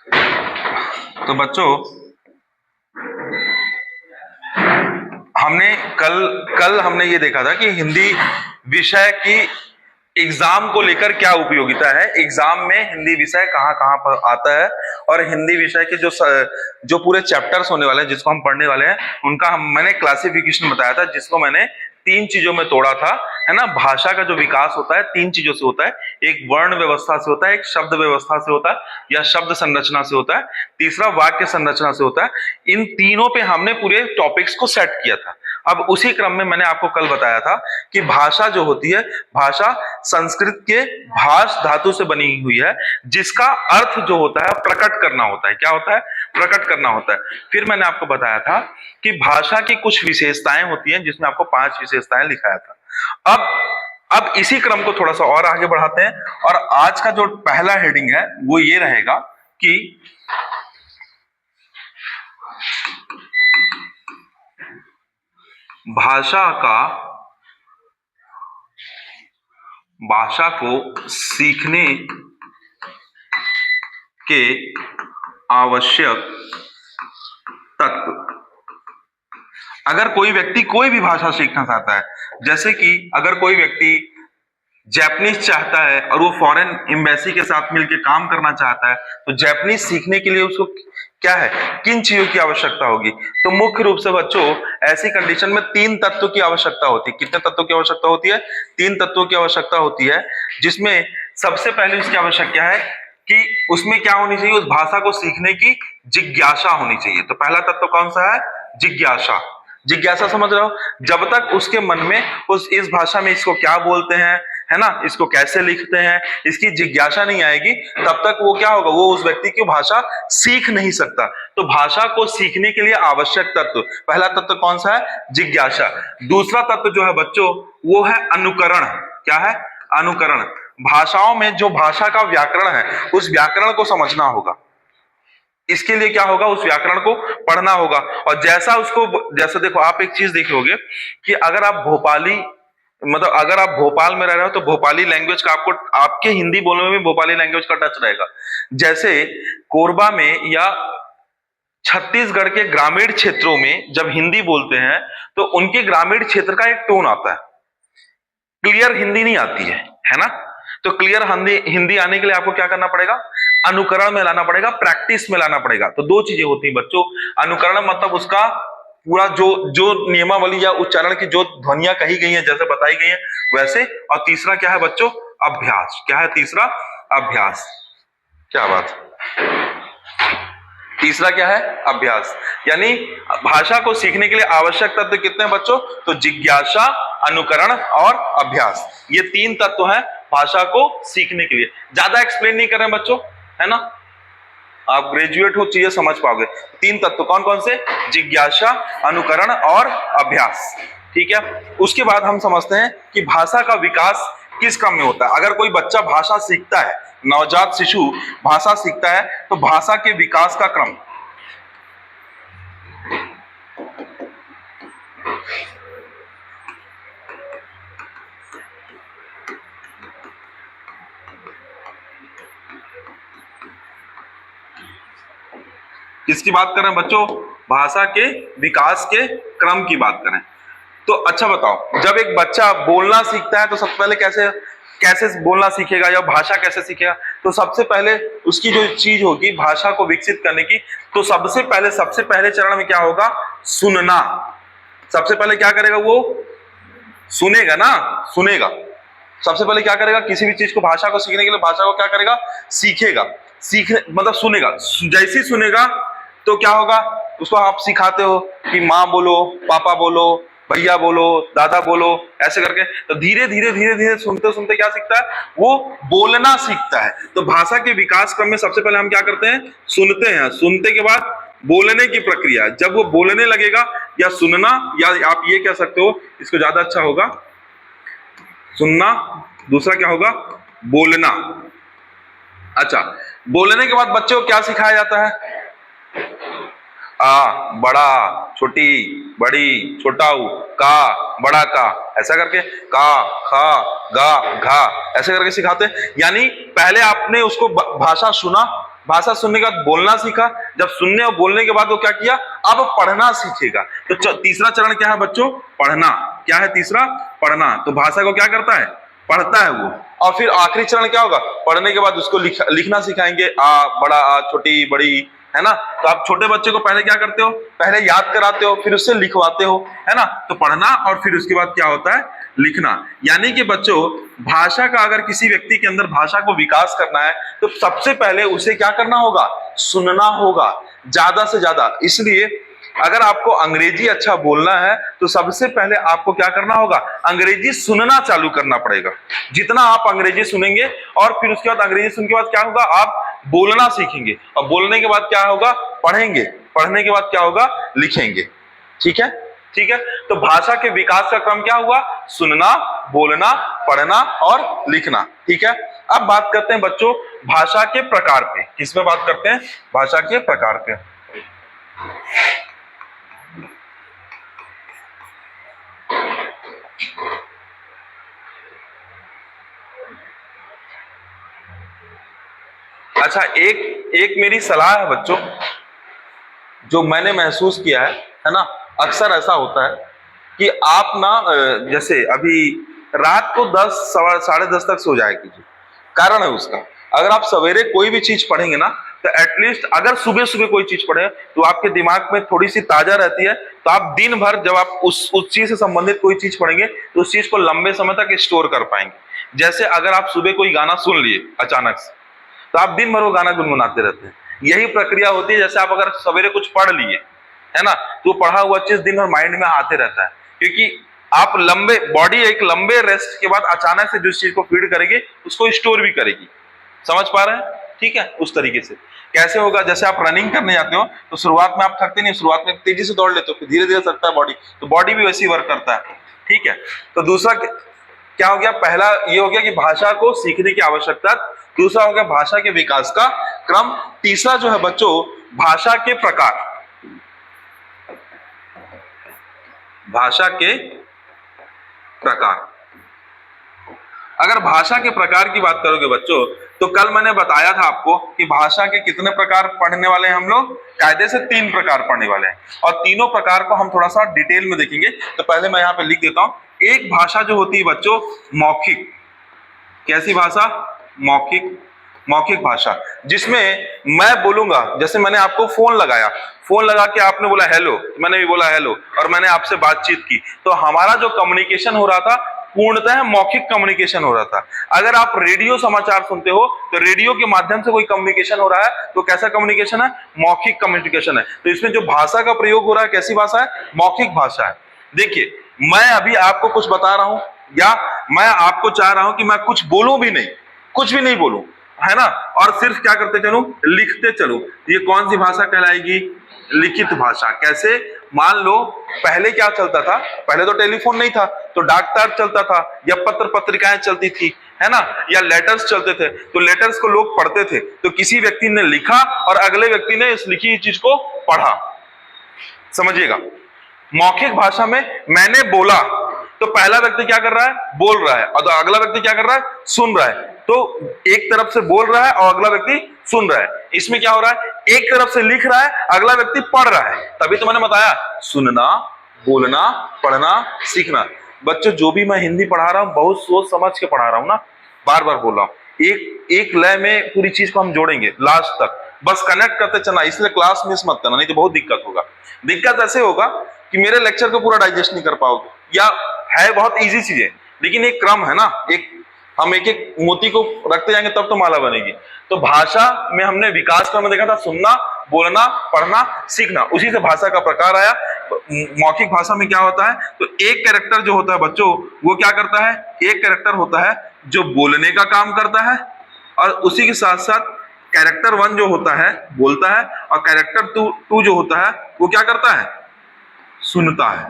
तो बच्चों, हमने कल हमने ये देखा था कि हिंदी विषय की एग्जाम को लेकर क्या उपयोगिता है, एग्जाम में हिंदी विषय कहाँ कहाँ पर आता है, और हिंदी विषय के जो पूरे चैप्टर्स होने वाले हैं जिसको हम पढ़ने वाले हैं उनका मैंने क्लासिफिकेशन बताया था, जिसको मैंने तीन चीजों में तोड़ा था, है ना। भाषा का जो विकास होता है तीन चीजों से होता है, एक वर्ण व्यवस्था से होता है, एक शब्द व्यवस्था से होता है या शब्द संरचना से होता है, तीसरा वाक्य संरचना से होता है। इन तीनों पे हमने पूरे टॉपिक्स को सेट किया था। अब उसी क्रम में मैंने आपको कल बताया था कि भाषा जो होती है, भाषा संस्कृत के भाष धातु से बनी हुई है, जिसका अर्थ जो होता है प्रकट करना होता है। क्या होता है? प्रकट करना होता है। फिर मैंने आपको बताया था कि भाषा की कुछ विशेषताएं होती हैं, जिसमें आपको 5 विशेषताएं लिखाया था। अब इसी क्रम को थोड़ा सा और आगे बढ़ाते हैं, और आज का जो पहला हेडिंग है वो ये रहेगा कि भाषा को सीखने के आवश्यक तत्व। अगर कोई व्यक्ति कोई भी भाषा सीखना चाहता है, जैसे कि अगर कोई व्यक्ति जापानीज चाहता है और वो फॉरेन एम्बेसी के साथ मिलकर काम करना चाहता है, तो जापानीज सीखने के लिए उसको क्या है, किन चीजों की आवश्यकता होगी? तो मुख्य रूप से बच्चों ऐसी कंडीशन में 3 तत्वों की आवश्यकता होती है। कितने तत्वों की आवश्यकता होती है? 3 तत्वों की आवश्यकता होती है, जिसमें सबसे पहले उसकी आवश्यकता है कि उसमें क्या होनी चाहिए, उस भाषा को सीखने की जिज्ञासा होनी चाहिए। तो पहला तत्व कौन सा है? जिज्ञासा। जिज्ञासा समझ रहे हो? जब तक उसके मन में इस भाषा में इसको क्या बोलते हैं, है ना, इसको कैसे लिखते हैं, इसकी जिज्ञासा नहीं आएगी, तब तक वो क्या होगा, वो उस व्यक्ति की भाषा सीख नहीं सकता। तो भाषा को सीखने के लिए आवश्यक तत्व, पहला तत्व कौन सा है? जिज्ञासा। दूसरा तत्व जो है बच्चों वो है अनुकरण। क्या है? अनुकरण। भाषाओं में जो भाषा का व्याकरण है उस व्याकरण को समझना होगा। इसके लिए क्या होगा, उस व्याकरण को पढ़ना होगा। और जैसा देखो, आप एक चीज देखोगे कि अगर आप अगर आप भोपाल में रह रहे हो तो भोपाली लैंग्वेज का आपके हिंदी बोलने में भी भोपाली लैंग्वेज का टच रहेगा। जैसे कोरबा में या छत्तीसगढ़ के ग्रामीण क्षेत्रों में जब हिंदी बोलते हैं तो उनके ग्रामीण क्षेत्र का एक टोन आता है, क्लियर हिंदी नहीं आती है ना। तो क्लियर हिंदी आने के लिए आपको क्या करना पड़ेगा? अनुकरण में लाना पड़ेगा, प्रैक्टिस में लाना पड़ेगा। तो दो चीजें होती हैं बच्चों, अनुकरण मतलब उसका पूरा जो नियमावली या उच्चारण की जो ध्वनियां कही गई हैं, जैसे बताई गई हैं वैसे। और तीसरा क्या है बच्चों? अभ्यास। क्या है तीसरा? अभ्यास। क्या बात, तीसरा क्या है? अभ्यास। यानी भाषा को सीखने के लिए आवश्यक तत्व कितने हैं बच्चों? तो जिज्ञासा, अनुकरण और अभ्यास, ये 3 तत्व हैं भाषा को सीखने के लिए। ज्यादा एक्सप्लेन नहीं कर रहे हैं बच्चों, है ना, आप ग्रेजुएट हो, चीजें समझ पाओगे। 3 तत्व कौन कौन से? जिज्ञासा, अनुकरण और अभ्यास। ठीक है। उसके बाद हम समझते हैं कि भाषा का विकास किस क्रम में होता है। अगर कोई बच्चा भाषा सीखता है, नवजात शिशु भाषा सीखता है, तो भाषा के विकास का क्रम, किसकी बात कर रहे हैं बच्चों? भाषा के विकास के क्रम की बात करें। तो अच्छा बताओ, जब एक बच्चा बोलना सीखता है तो सबसे पहले कैसे बोलना सीखेगा या भाषा कैसे सीखेगा? तो सबसे पहले उसकी जो चीज होगी भाषा को विकसित करने की, तो सबसे पहले चरण में क्या होगा? सुनना। सबसे पहले क्या करेगा? वो सुनेगा ना, सुनेगा। सबसे पहले क्या करेगा? किसी भी चीज को, भाषा को सीखने के लिए भाषा को क्या करेगा? सीखेगा। सीखने मतलब सुनेगा। जैसे ही सुनेगा तो क्या होगा? उसको आप सिखाते हो कि माँ बोलो, पापा बोलो, भैया बोलो, दादा बोलो, ऐसे करके। तो धीरे धीरे सुनते सुनते क्या सीखता है? वो बोलना सीखता है। तो भाषा के विकास क्रम में सबसे पहले हम क्या करते हैं? सुनते हैं। सुनते के बाद बोलने की प्रक्रिया। जब वो बोलने लगेगा, या सुनना, या आप ये कह सकते हो, इसको ज्यादा अच्छा होगा, सुनना, दूसरा क्या होगा? बोलना। अच्छा, बोलने के बाद बच्चे को क्या सिखाया जाता है? आ, बड़ा, छोटी, बड़ी, छोटा ऊ, का, बड़ा का, ऐसा करके, का, खा, गा, घा, ऐसे करके सिखाते हैं। यानी पहले आपने उसको भाषा सुना, भाषा सुनने के बाद बोलना सीखा, जब सुनने और बोलने के बाद वो क्या किया, अब पढ़ना सीखेगा। तो तीसरा चरण क्या है बच्चों, पढ़ना। क्या है तीसरा, पढ़ना। तो भाषा को क्या करता है, पढ़ता है वो। और फिर आखिरी चरण क्या होगा, पढ़ने के बाद उसको लिखना सिखाएंगे, आ बड़ा आ छोटी बड़ी, है ना। तो आप छोटे बच्चे को पहले क्या करते हो, पहले याद कराते हो, फिर उससे लिखवाते हो, है ना। तो पढ़ना और फिर उसके बाद क्या होता है, लिखना। यानी कि बच्चों भाषा का, अगर किसी व्यक्ति के अंदर भाषा को विकास करना है तो सबसे पहले उसे क्या करना होगा, सुनना होगा ज्यादा से ज्यादा। इसलिए अगर आपको अंग्रेजी अच्छा बोलना है तो सबसे पहले आपको क्या करना होगा, अंग्रेजी सुनना चालू करना पड़ेगा। जितना आप अंग्रेजी सुनेंगे और फिर उसके बाद अंग्रेजी सुनने के बाद क्या होगा, आप बोलना सीखेंगे, और बोलने के बाद क्या होगा, पढ़ेंगे, पढ़ने के बाद क्या होगा, लिखेंगे। ठीक है, ठीक है। तो भाषा के विकास का क्रम क्या हुआ, सुनना, बोलना, पढ़ना और लिखना। ठीक है। अब बात करते हैं बच्चों भाषा के प्रकार पे। किस में बात करते हैं, भाषा के प्रकार पे। अच्छा, एक मेरी सलाह है बच्चों, जो मैंने महसूस किया है ना। अक्सर ऐसा होता है कि आप ना जैसे अभी रात को 10 साढ़े 10 तक सो जाया कीजिए। कारण है उसका, अगर आप सवेरे कोई भी चीज पढ़ेंगे ना, तो एटलीस्ट अगर सुबह सुबह कोई चीज पढ़े तो आपके दिमाग में थोड़ी सी ताजा रहती है। तो आप दिन भर जब आप उस चीज से संबंधित कोई चीज पढ़ेंगे तो उस चीज को लंबे समय तक स्टोर कर पाएंगे। जैसे अगर आप सुबह कोई गाना सुन लिए अचानक से, तो आप दिन भर वो गाना गुनगुनाते रहते हैं। यही प्रक्रिया होती है, जैसे आप अगर सवेरे कुछ पढ़ लिए, है ना, तो पढ़ा हुआ चीज दिन भर माइंड में आते रहता है, क्योंकि आप लंबे बॉडी एक लंबे रेस्ट के बाद अचानक से जिस चीज को फीड करेगी उसको स्टोर भी करेगी। समझ पा रहे हैं, ठीक है। उस तरीके से कैसे होगा, जैसे आप रनिंग करने जाते हो तो शुरुआत में आप थकते नहीं, शुरुआत में तेजी से दौड़ लेते हो, फिर धीरे धीरे थकता है बॉडी, तो बॉडी भी वैसी वर्क करता है। ठीक है। तो दूसरा क्या हो गया, पहला ये हो गया कि भाषा को सीखने की आवश्यकता, दूसरा हो गया भाषा के विकास का क्रम, तीसरा जो है बच्चों भाषा के प्रकार। भाषा के प्रकार, अगर भाषा के प्रकार की बात करोगे बच्चों, तो कल मैंने बताया था आपको कि भाषा के कितने प्रकार पढ़ने वाले हैं हम लोग, कायदे से 3 प्रकार पढ़ने वाले हैं, और तीनों प्रकार को हम थोड़ा सा डिटेल में देखेंगे। तो पहले मैं यहाँ पे लिख देता हूं। एक भाषा जो होती है बच्चों मौखिक, कैसी भाषा, मौखिक, मौखिक भाषा, जिसमें मैं बोलूंगा, जैसे मैंने आपको फोन लगाया, फोन लगा के आपने बोला हेलो, मैंने भी बोला हेलो, और मैंने आपसे बातचीत की, तो हमारा जो कम्युनिकेशन हो रहा था पूर्णतः मौखिक कम्युनिकेशन हो रहा था। अगर आप रेडियो समाचार सुनते हो तो रेडियो के माध्यम से कोई कम्युनिकेशन हो रहा है, तो कैसा कम्युनिकेशन है, मौखिक कम्युनिकेशन है। तो इसमें जो भाषा का प्रयोग हो रहा है कैसी भाषा है, मौखिक भाषा है। देखिए, मैं अभी आपको कुछ बता रहा हूं, या मैं आपको चाह रहा हूं कि मैं कुछ बोलूं भी नहीं, कुछ भी नहीं बोलूं, है ना, और सिर्फ क्या करते चलूं, लिखते चलूं, ये कौन सी भाषा कहलाएगी, लिखित भाषा। कैसे, मान लो पहले क्या चलता था, पहले तो टेलीफोन नहीं था, तो डाक तार चलता था, या पत्र पत्रिकाएं चलती थी, है ना, या लेटर्स चलते थे, तो लेटर्स को लोग पढ़ते थे, तो किसी व्यक्ति ने लिखा और अगले व्यक्ति ने इस लिखी चीज को पढ़ा। समझिएगा, मौखिक भाषा में मैंने बोला तो पहला व्यक्ति क्या कर रहा है, बोल रहा है, और अगला व्यक्ति क्या कर रहा है, सुन रहा है। तो एक तरफ से बोल रहा है और अगला व्यक्ति सुन रहा है। इसमें क्या हो रहा है, एक तरफ से लिख रहा है, अगला व्यक्ति पढ़ रहा है। तभी तो मैंने बताया सुनना, बोलना, पढ़ना, सीखना। बच्चों जो भी मैं हिंदी पढ़ा रहा हूं बहुत सोच समझ के पढ़ा रहा हूं ना, बार बार बोल रहा हूं, एक लय में पूरी चीज को हम जोड़ेंगे लास्ट तक, बस कनेक्ट करते चलना। इसलिए क्लास मिस मत करना, नहीं तो बहुत दिक्कत होगा। दिक्कत ऐसे होगा कि मेरे लेक्चर को पूरा डाइजेस्ट नहीं कर पाओगे, या है बहुत इजी चीजें, लेकिन एक क्रम है ना, एक हम एक एक मोती को रखते जाएंगे तब तो माला बनेगी। तो भाषा में हमने विकास क्रम में देखा था सुनना, बोलना, पढ़ना, सीखना, उसी से भाषा का प्रकार आया। मौखिक भाषा में क्या होता है, तो एक कैरेक्टर जो होता है बच्चों वो क्या करता है, एक कैरेक्टर होता है जो बोलने का काम करता है, और उसी के साथ साथ कैरेक्टर 1 जो होता है बोलता है, और कैरेक्टर 2 जो होता है वो क्या करता है, सुनता है।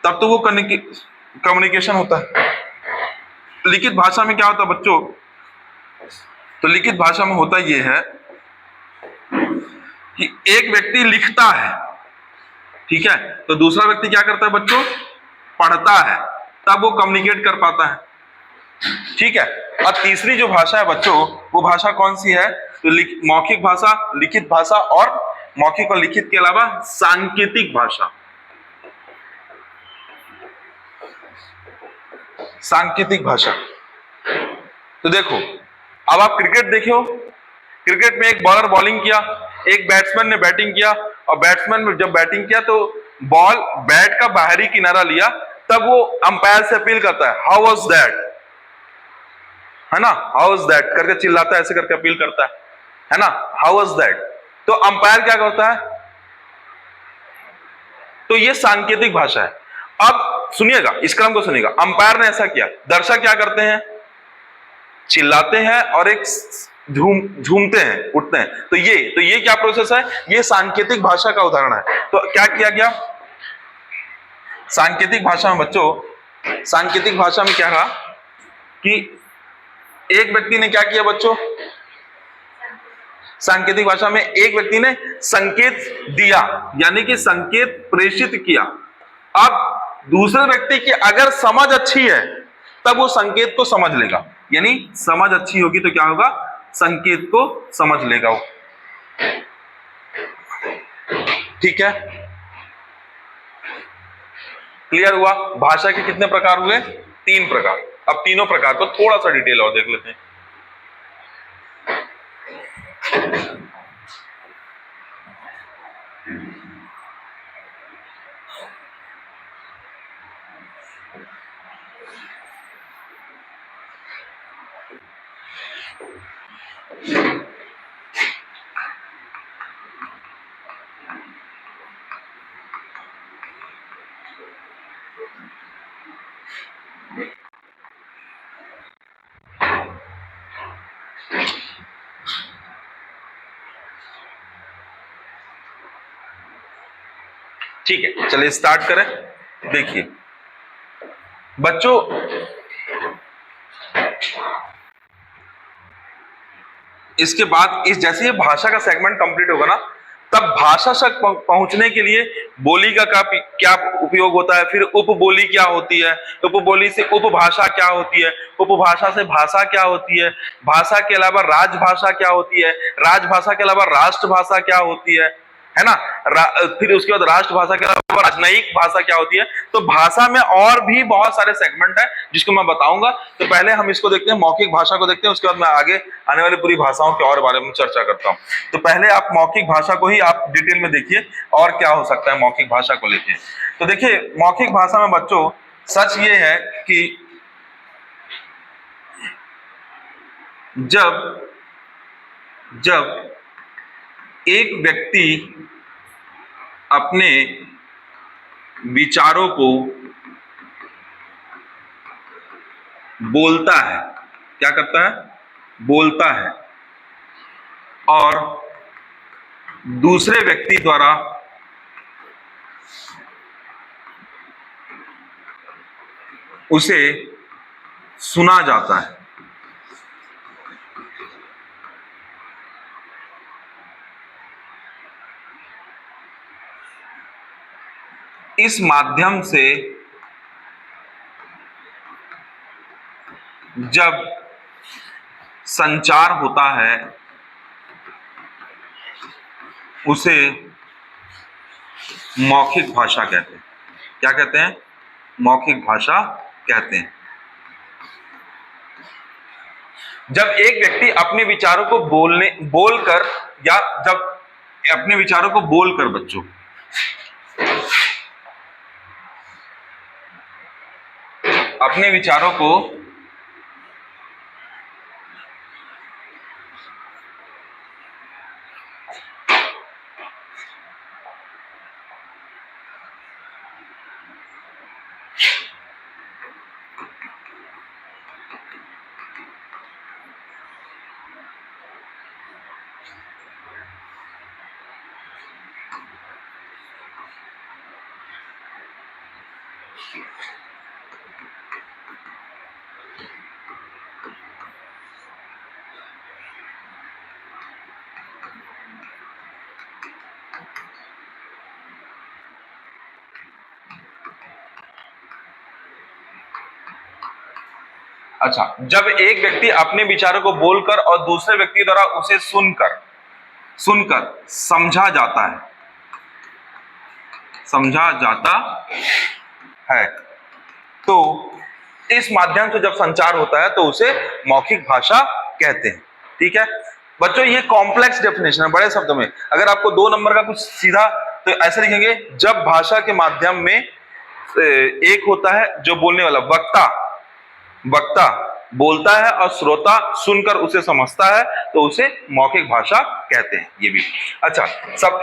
तब तो वो कम्युनिकेशन होता है। लिखित भाषा में क्या होता है बच्चों, तो लिखित भाषा में होता ये है कि एक व्यक्ति लिखता है, ठीक है, तो दूसरा व्यक्ति क्या करता है बच्चों, पढ़ता है, तब वो कम्युनिकेट कर पाता है। ठीक है। और तीसरी जो भाषा है बच्चों, वो भाषा कौन सी है? तो मौखिक भाषा, लिखित भाषा, और मौखिक और लिखित के अलावा सांकेतिक भाषा। सांकेतिक भाषा। तो देखो, अब आप क्रिकेट देखो, क्रिकेट में एक बॉलर बॉलिंग किया, एक बैट्समैन ने बैटिंग किया, और बैट्समैन ने जब बैटिंग किया तो बॉल बैट का बाहरी किनारा लिया, तब वो अंपायर से अपील करता है, हाउ वाज दैट, है ना, हाउ वाज दैट करके चिल्लाता है, ऐसे करके अपील करता है ना, हाउ वाज दैट। तो अंपायर क्या करता है? तो ये सांकेतिक भाषा है। अब सुनिएगा, इस क्रम को सुनिएगा। अंपायर ने ऐसा किया, दर्शक क्या करते हैं? चिल्लाते हैं और एक झूमते हैं, उठते हैं। तो ये क्या प्रोसेस है? ये सांकेतिक भाषा का उदाहरण है। तो क्या किया गया सांकेतिक भाषा में बच्चों? सांकेतिक भाषा में क्या रहा कि एक व्यक्ति ने क्या किया बच्चों? सांकेतिक भाषा में एक व्यक्ति ने संकेत दिया, यानी कि संकेत प्रेषित किया। अब दूसरे व्यक्ति की अगर समझ अच्छी है तब वो संकेत को समझ लेगा, यानी समझ अच्छी होगी तो क्या होगा? संकेत को समझ लेगा वो। ठीक है, क्लियर हुआ? भाषा के कितने प्रकार हुए? 3 प्रकार। अब तीनों प्रकार को थोड़ा सा डिटेल और देख लेते हैं। ठीक है, चलिए स्टार्ट करें। देखिए बच्चों, इसके बाद इस जैसे ये भाषा का सेगमेंट कंप्लीट होगा ना, तब भाषा तक पहुंचने के लिए बोली का क्या उपयोग होता है, फिर उपबोली क्या होती है, उपबोली से उपभाषा क्या होती है, उपभाषा से भाषा क्या होती है, भाषा के अलावा राजभाषा क्या होती है, राजभाषा के अलावा राष्ट्रभाषा क्या होती है ना, फिर उसके बाद राष्ट्रभाषा के अलावा राजनयिक भाषा क्या होती है। तो भाषा में और भी बहुत सारे सेगमेंट है जिसको मैं बताऊंगा। तो पहले हम इसको देखते हैं, मौखिक भाषा को देखते हैं, उसके बाद मैं आगे आने वाली पूरी भाषाओं के और बारे में चर्चा करता हूं। तो पहले आप मौखिक भाषा को ही आप डिटेल में देखिए और क्या हो सकता है मौखिक भाषा को लेके। तो देखिए मौखिक भाषा में बच्चों सच ये है कि जब एक व्यक्ति अपने विचारों को बोलता है, क्या करता है? बोलता है, और दूसरे व्यक्ति द्वारा उसे सुना जाता है। इस माध्यम से जब संचार होता है उसे मौखिक भाषा कहते हैं। क्या कहते हैं? मौखिक भाषा कहते हैं। जब एक व्यक्ति अपने विचारों को बोलकर, या जब अपने विचारों को बोलकर बच्चों अपने विचारों को अच्छा, जब एक व्यक्ति अपने विचारों को बोलकर और दूसरे व्यक्ति द्वारा उसे सुनकर सुनकर समझा जाता है, तो इस माध्यम से जब संचार होता है तो उसे मौखिक भाषा कहते हैं। ठीक है बच्चों, ये कॉम्प्लेक्स डेफिनेशन है बड़े शब्दों में। अगर आपको 2 नंबर का कुछ सीधा तो ऐसे लिखेंगे, जब भाषा के माध्यम में एक होता है जो बोलने वाला वक्ता वक्ता बोलता है और श्रोता सुनकर उसे समझता है, तो उसे मौखिक भाषा कहते हैं। ये भी अच्छा,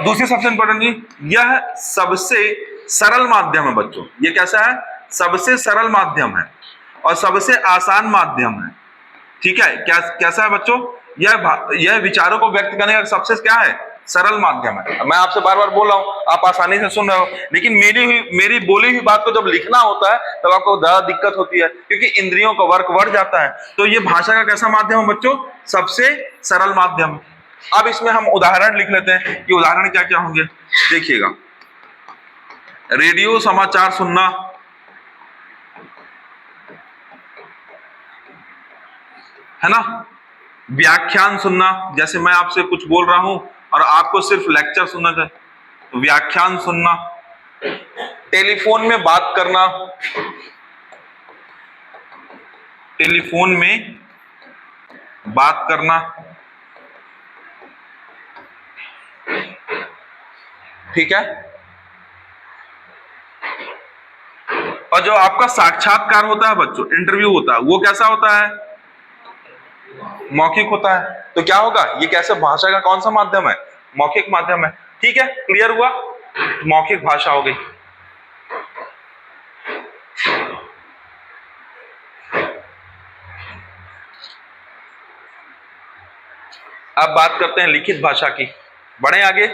दूसरी सबसे इंपॉर्टेंट चीज, यह सबसे सरल माध्यम है बच्चों। ये कैसा है? सबसे सरल माध्यम है और सबसे आसान माध्यम है। ठीक है, कैसा है बच्चों? यह विचारों को व्यक्त करने का सबसे क्या है? सरल माध्यम है। मैं आपसे बार बार बोल रहा हूं, आप आसानी से सुन रहे हो, लेकिन मेरी बोली हुई बात को जब लिखना होता है तब आपको ज्यादा दिक्कत होती है, क्योंकि इंद्रियों का वर्क बढ़ जाता है। तो ये भाषा का कैसा माध्यम है बच्चों? सबसे सरल माध्यम। अब इसमें हम उदाहरण लिख लेते हैं कि उदाहरण क्या क्या होंगे। देखिएगा, रेडियो समाचार सुनना, है ना, व्याख्यान सुनना, जैसे मैं आपसे कुछ बोल रहा हूं और आपको सिर्फ लेक्चर सुनना चाहिए, तो व्याख्यान सुनना। टेलीफोन में बात करना, टेलीफोन में बात करना, ठीक है। और जो आपका साक्षात्कार होता है बच्चों, इंटरव्यू होता है, वो कैसा होता है? मौखिक होता है। तो क्या होगा? ये कैसे भाषा का कौन सा माध्यम है? मौखिक माध्यम है। ठीक है, क्लियर हुआ? मौखिक भाषा हो गई। अब बात करते हैं लिखित भाषा की। बढ़े आगे।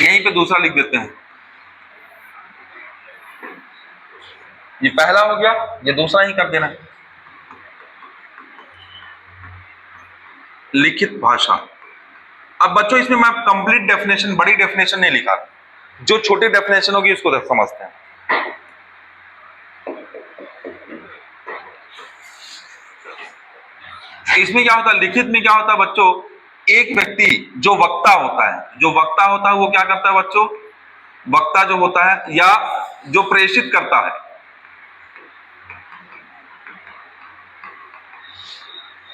यहीं पे दूसरा लिख देते हैं। ये पहला हो गया, ये दूसरा ही कर देना। लिखित भाषा। अब बच्चों इसमें मैं कंप्लीट डेफिनेशन, बड़ी डेफिनेशन नहीं लिखा, जो छोटी डेफिनेशन होगी उसको समझते हैं। इसमें क्या होता है? लिखित में क्या होता है बच्चों? एक व्यक्ति जो वक्ता होता है वो क्या करता है बच्चों? वक्ता जो होता है या जो प्रेषित करता है,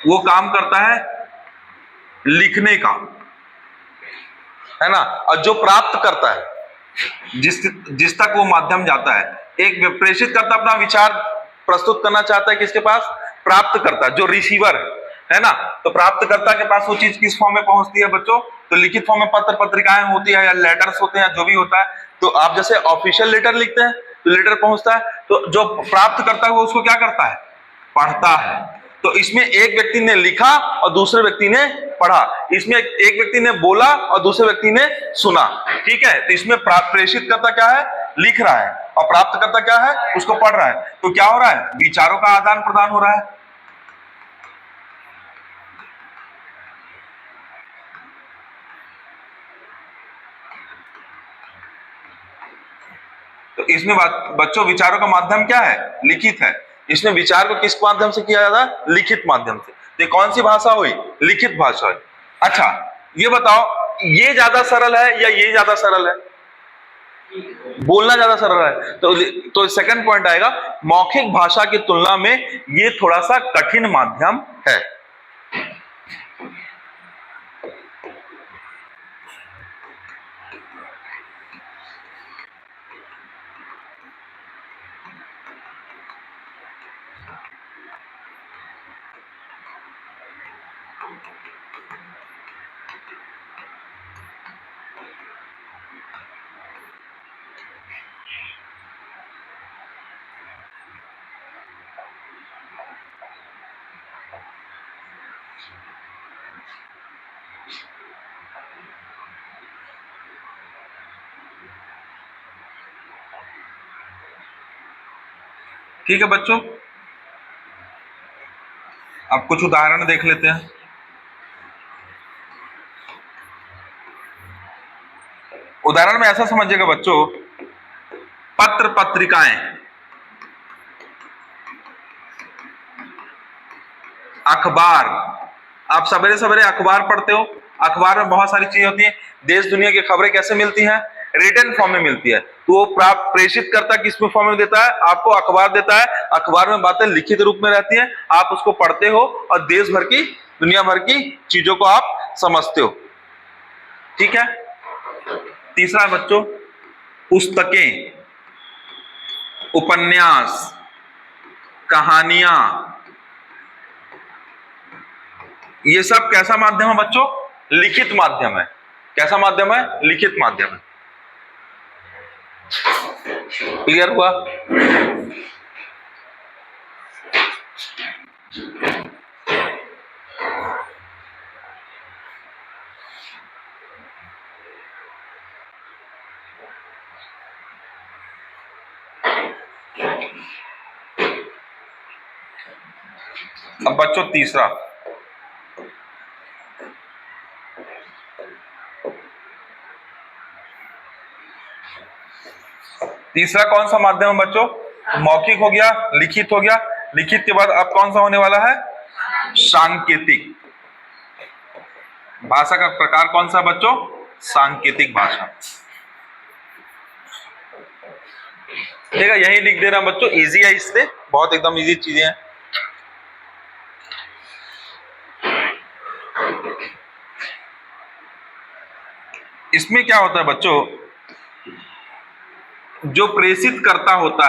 वो काम करता है लिखने का, है ना। और जो प्राप्त करता है, जिस तक वो माध्यम जाता है, एक प्रेषित करता अपना विचार प्रस्तुत करना चाहता है किसके पास? प्राप्त करता, जो रिसीवर है ना। तो प्राप्तकर्ता के पास वो चीज किस फॉर्म में पहुंचती है बच्चों? तो लिखित फॉर्म में पत्र पत्रिकाएं होती है या लेटर्स होते हैं, जो भी होता है। तो आप जैसे ऑफिशियल लेटर लिखते हैं तो लेटर पहुंचता है, तो जो प्राप्त करता है वो उसको क्या करता है? पढ़ता है। तो इसमें एक व्यक्ति ने लिखा और दूसरे व्यक्ति ने पढ़ा, इसमें एक व्यक्ति ने बोला और दूसरे व्यक्ति ने सुना। ठीक है, तो इसमें प्रेषित करता क्या है? लिख रहा है, और प्राप्त करता क्या है? उसको पढ़ रहा है। तो क्या हो रहा है? विचारों का आदान प्रदान हो रहा है। तो इसमें बच्चों विचारों का माध्यम क्या है? लिखित है। इसमें विचार को किस माध्यम से किया जाता है? लिखित माध्यम से। तो कौन सी भाषा हुई? लिखित भाषा हुई। अच्छा, ये बताओ, ये ज्यादा सरल है या ये ज्यादा सरल है? बोलना ज्यादा सरल है। तो सेकंड पॉइंट आएगा, मौखिक भाषा की तुलना में ये थोड़ा सा कठिन माध्यम है। ठीक है बच्चों, अब कुछ उदाहरण देख लेते हैं। उदाहरण में ऐसा समझिएगा बच्चों, पत्र पत्रिकाएं, अखबार। आप सवेरे सवेरे अखबार पढ़ते हो, अखबार में बहुत सारी चीजें होती हैं, देश दुनिया की खबरें कैसे मिलती हैं? रिटन फॉर्म में मिलती है। तो वो प्राप्त प्रेषित करता किस में फॉर्म में देता है? आपको अखबार देता है। अखबार में बातें लिखित रूप में रहती हैं, आप उसको पढ़ते हो और देश भर की दुनिया भर की चीजों को आप समझते हो। ठीक है। तीसरा बच्चों, पुस्तकें, उपन्यास, कहानियां, ये सब कैसा माध्यम है बच्चों? लिखित माध्यम है। कैसा माध्यम है? लिखित माध्यम है। क्लियर हुआ? अब बच्चों तीसरा, तीसरा कौन सा माध्यम है बच्चों? मौखिक हो गया, लिखित हो गया। लिखित के बाद अब कौन सा होने वाला है? सांकेतिक भाषा का प्रकार कौन सा बच्चों? सांकेतिक भाषा। ठीक है, यही लिख दे रहा बच्चों, इजी है, इससे बहुत एकदम इजी चीजें हैं। इसमें क्या होता है बच्चों, जो प्रेषित करता होता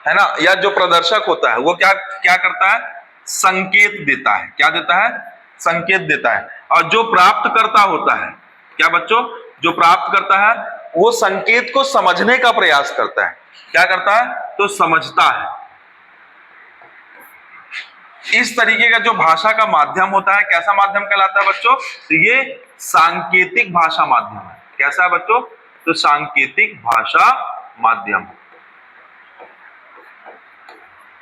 है ना, या जो प्रदर्शक होता है, वो क्या क्या करता है? संकेत देता है। क्या देता है? संकेत देता है। और जो प्राप्त करता होता है, क्या बच्चों? जो प्राप्त करता है वो संकेत को समझने का प्रयास करता है। क्या करता है? तो समझता है। इस तरीके का जो भाषा का माध्यम होता है, कैसा माध्यम कहलाता है बच्चों? तो ये सांकेतिक भाषा माध्यम है। कैसा है बच्चों? तो सांकेतिक भाषा माध्यम।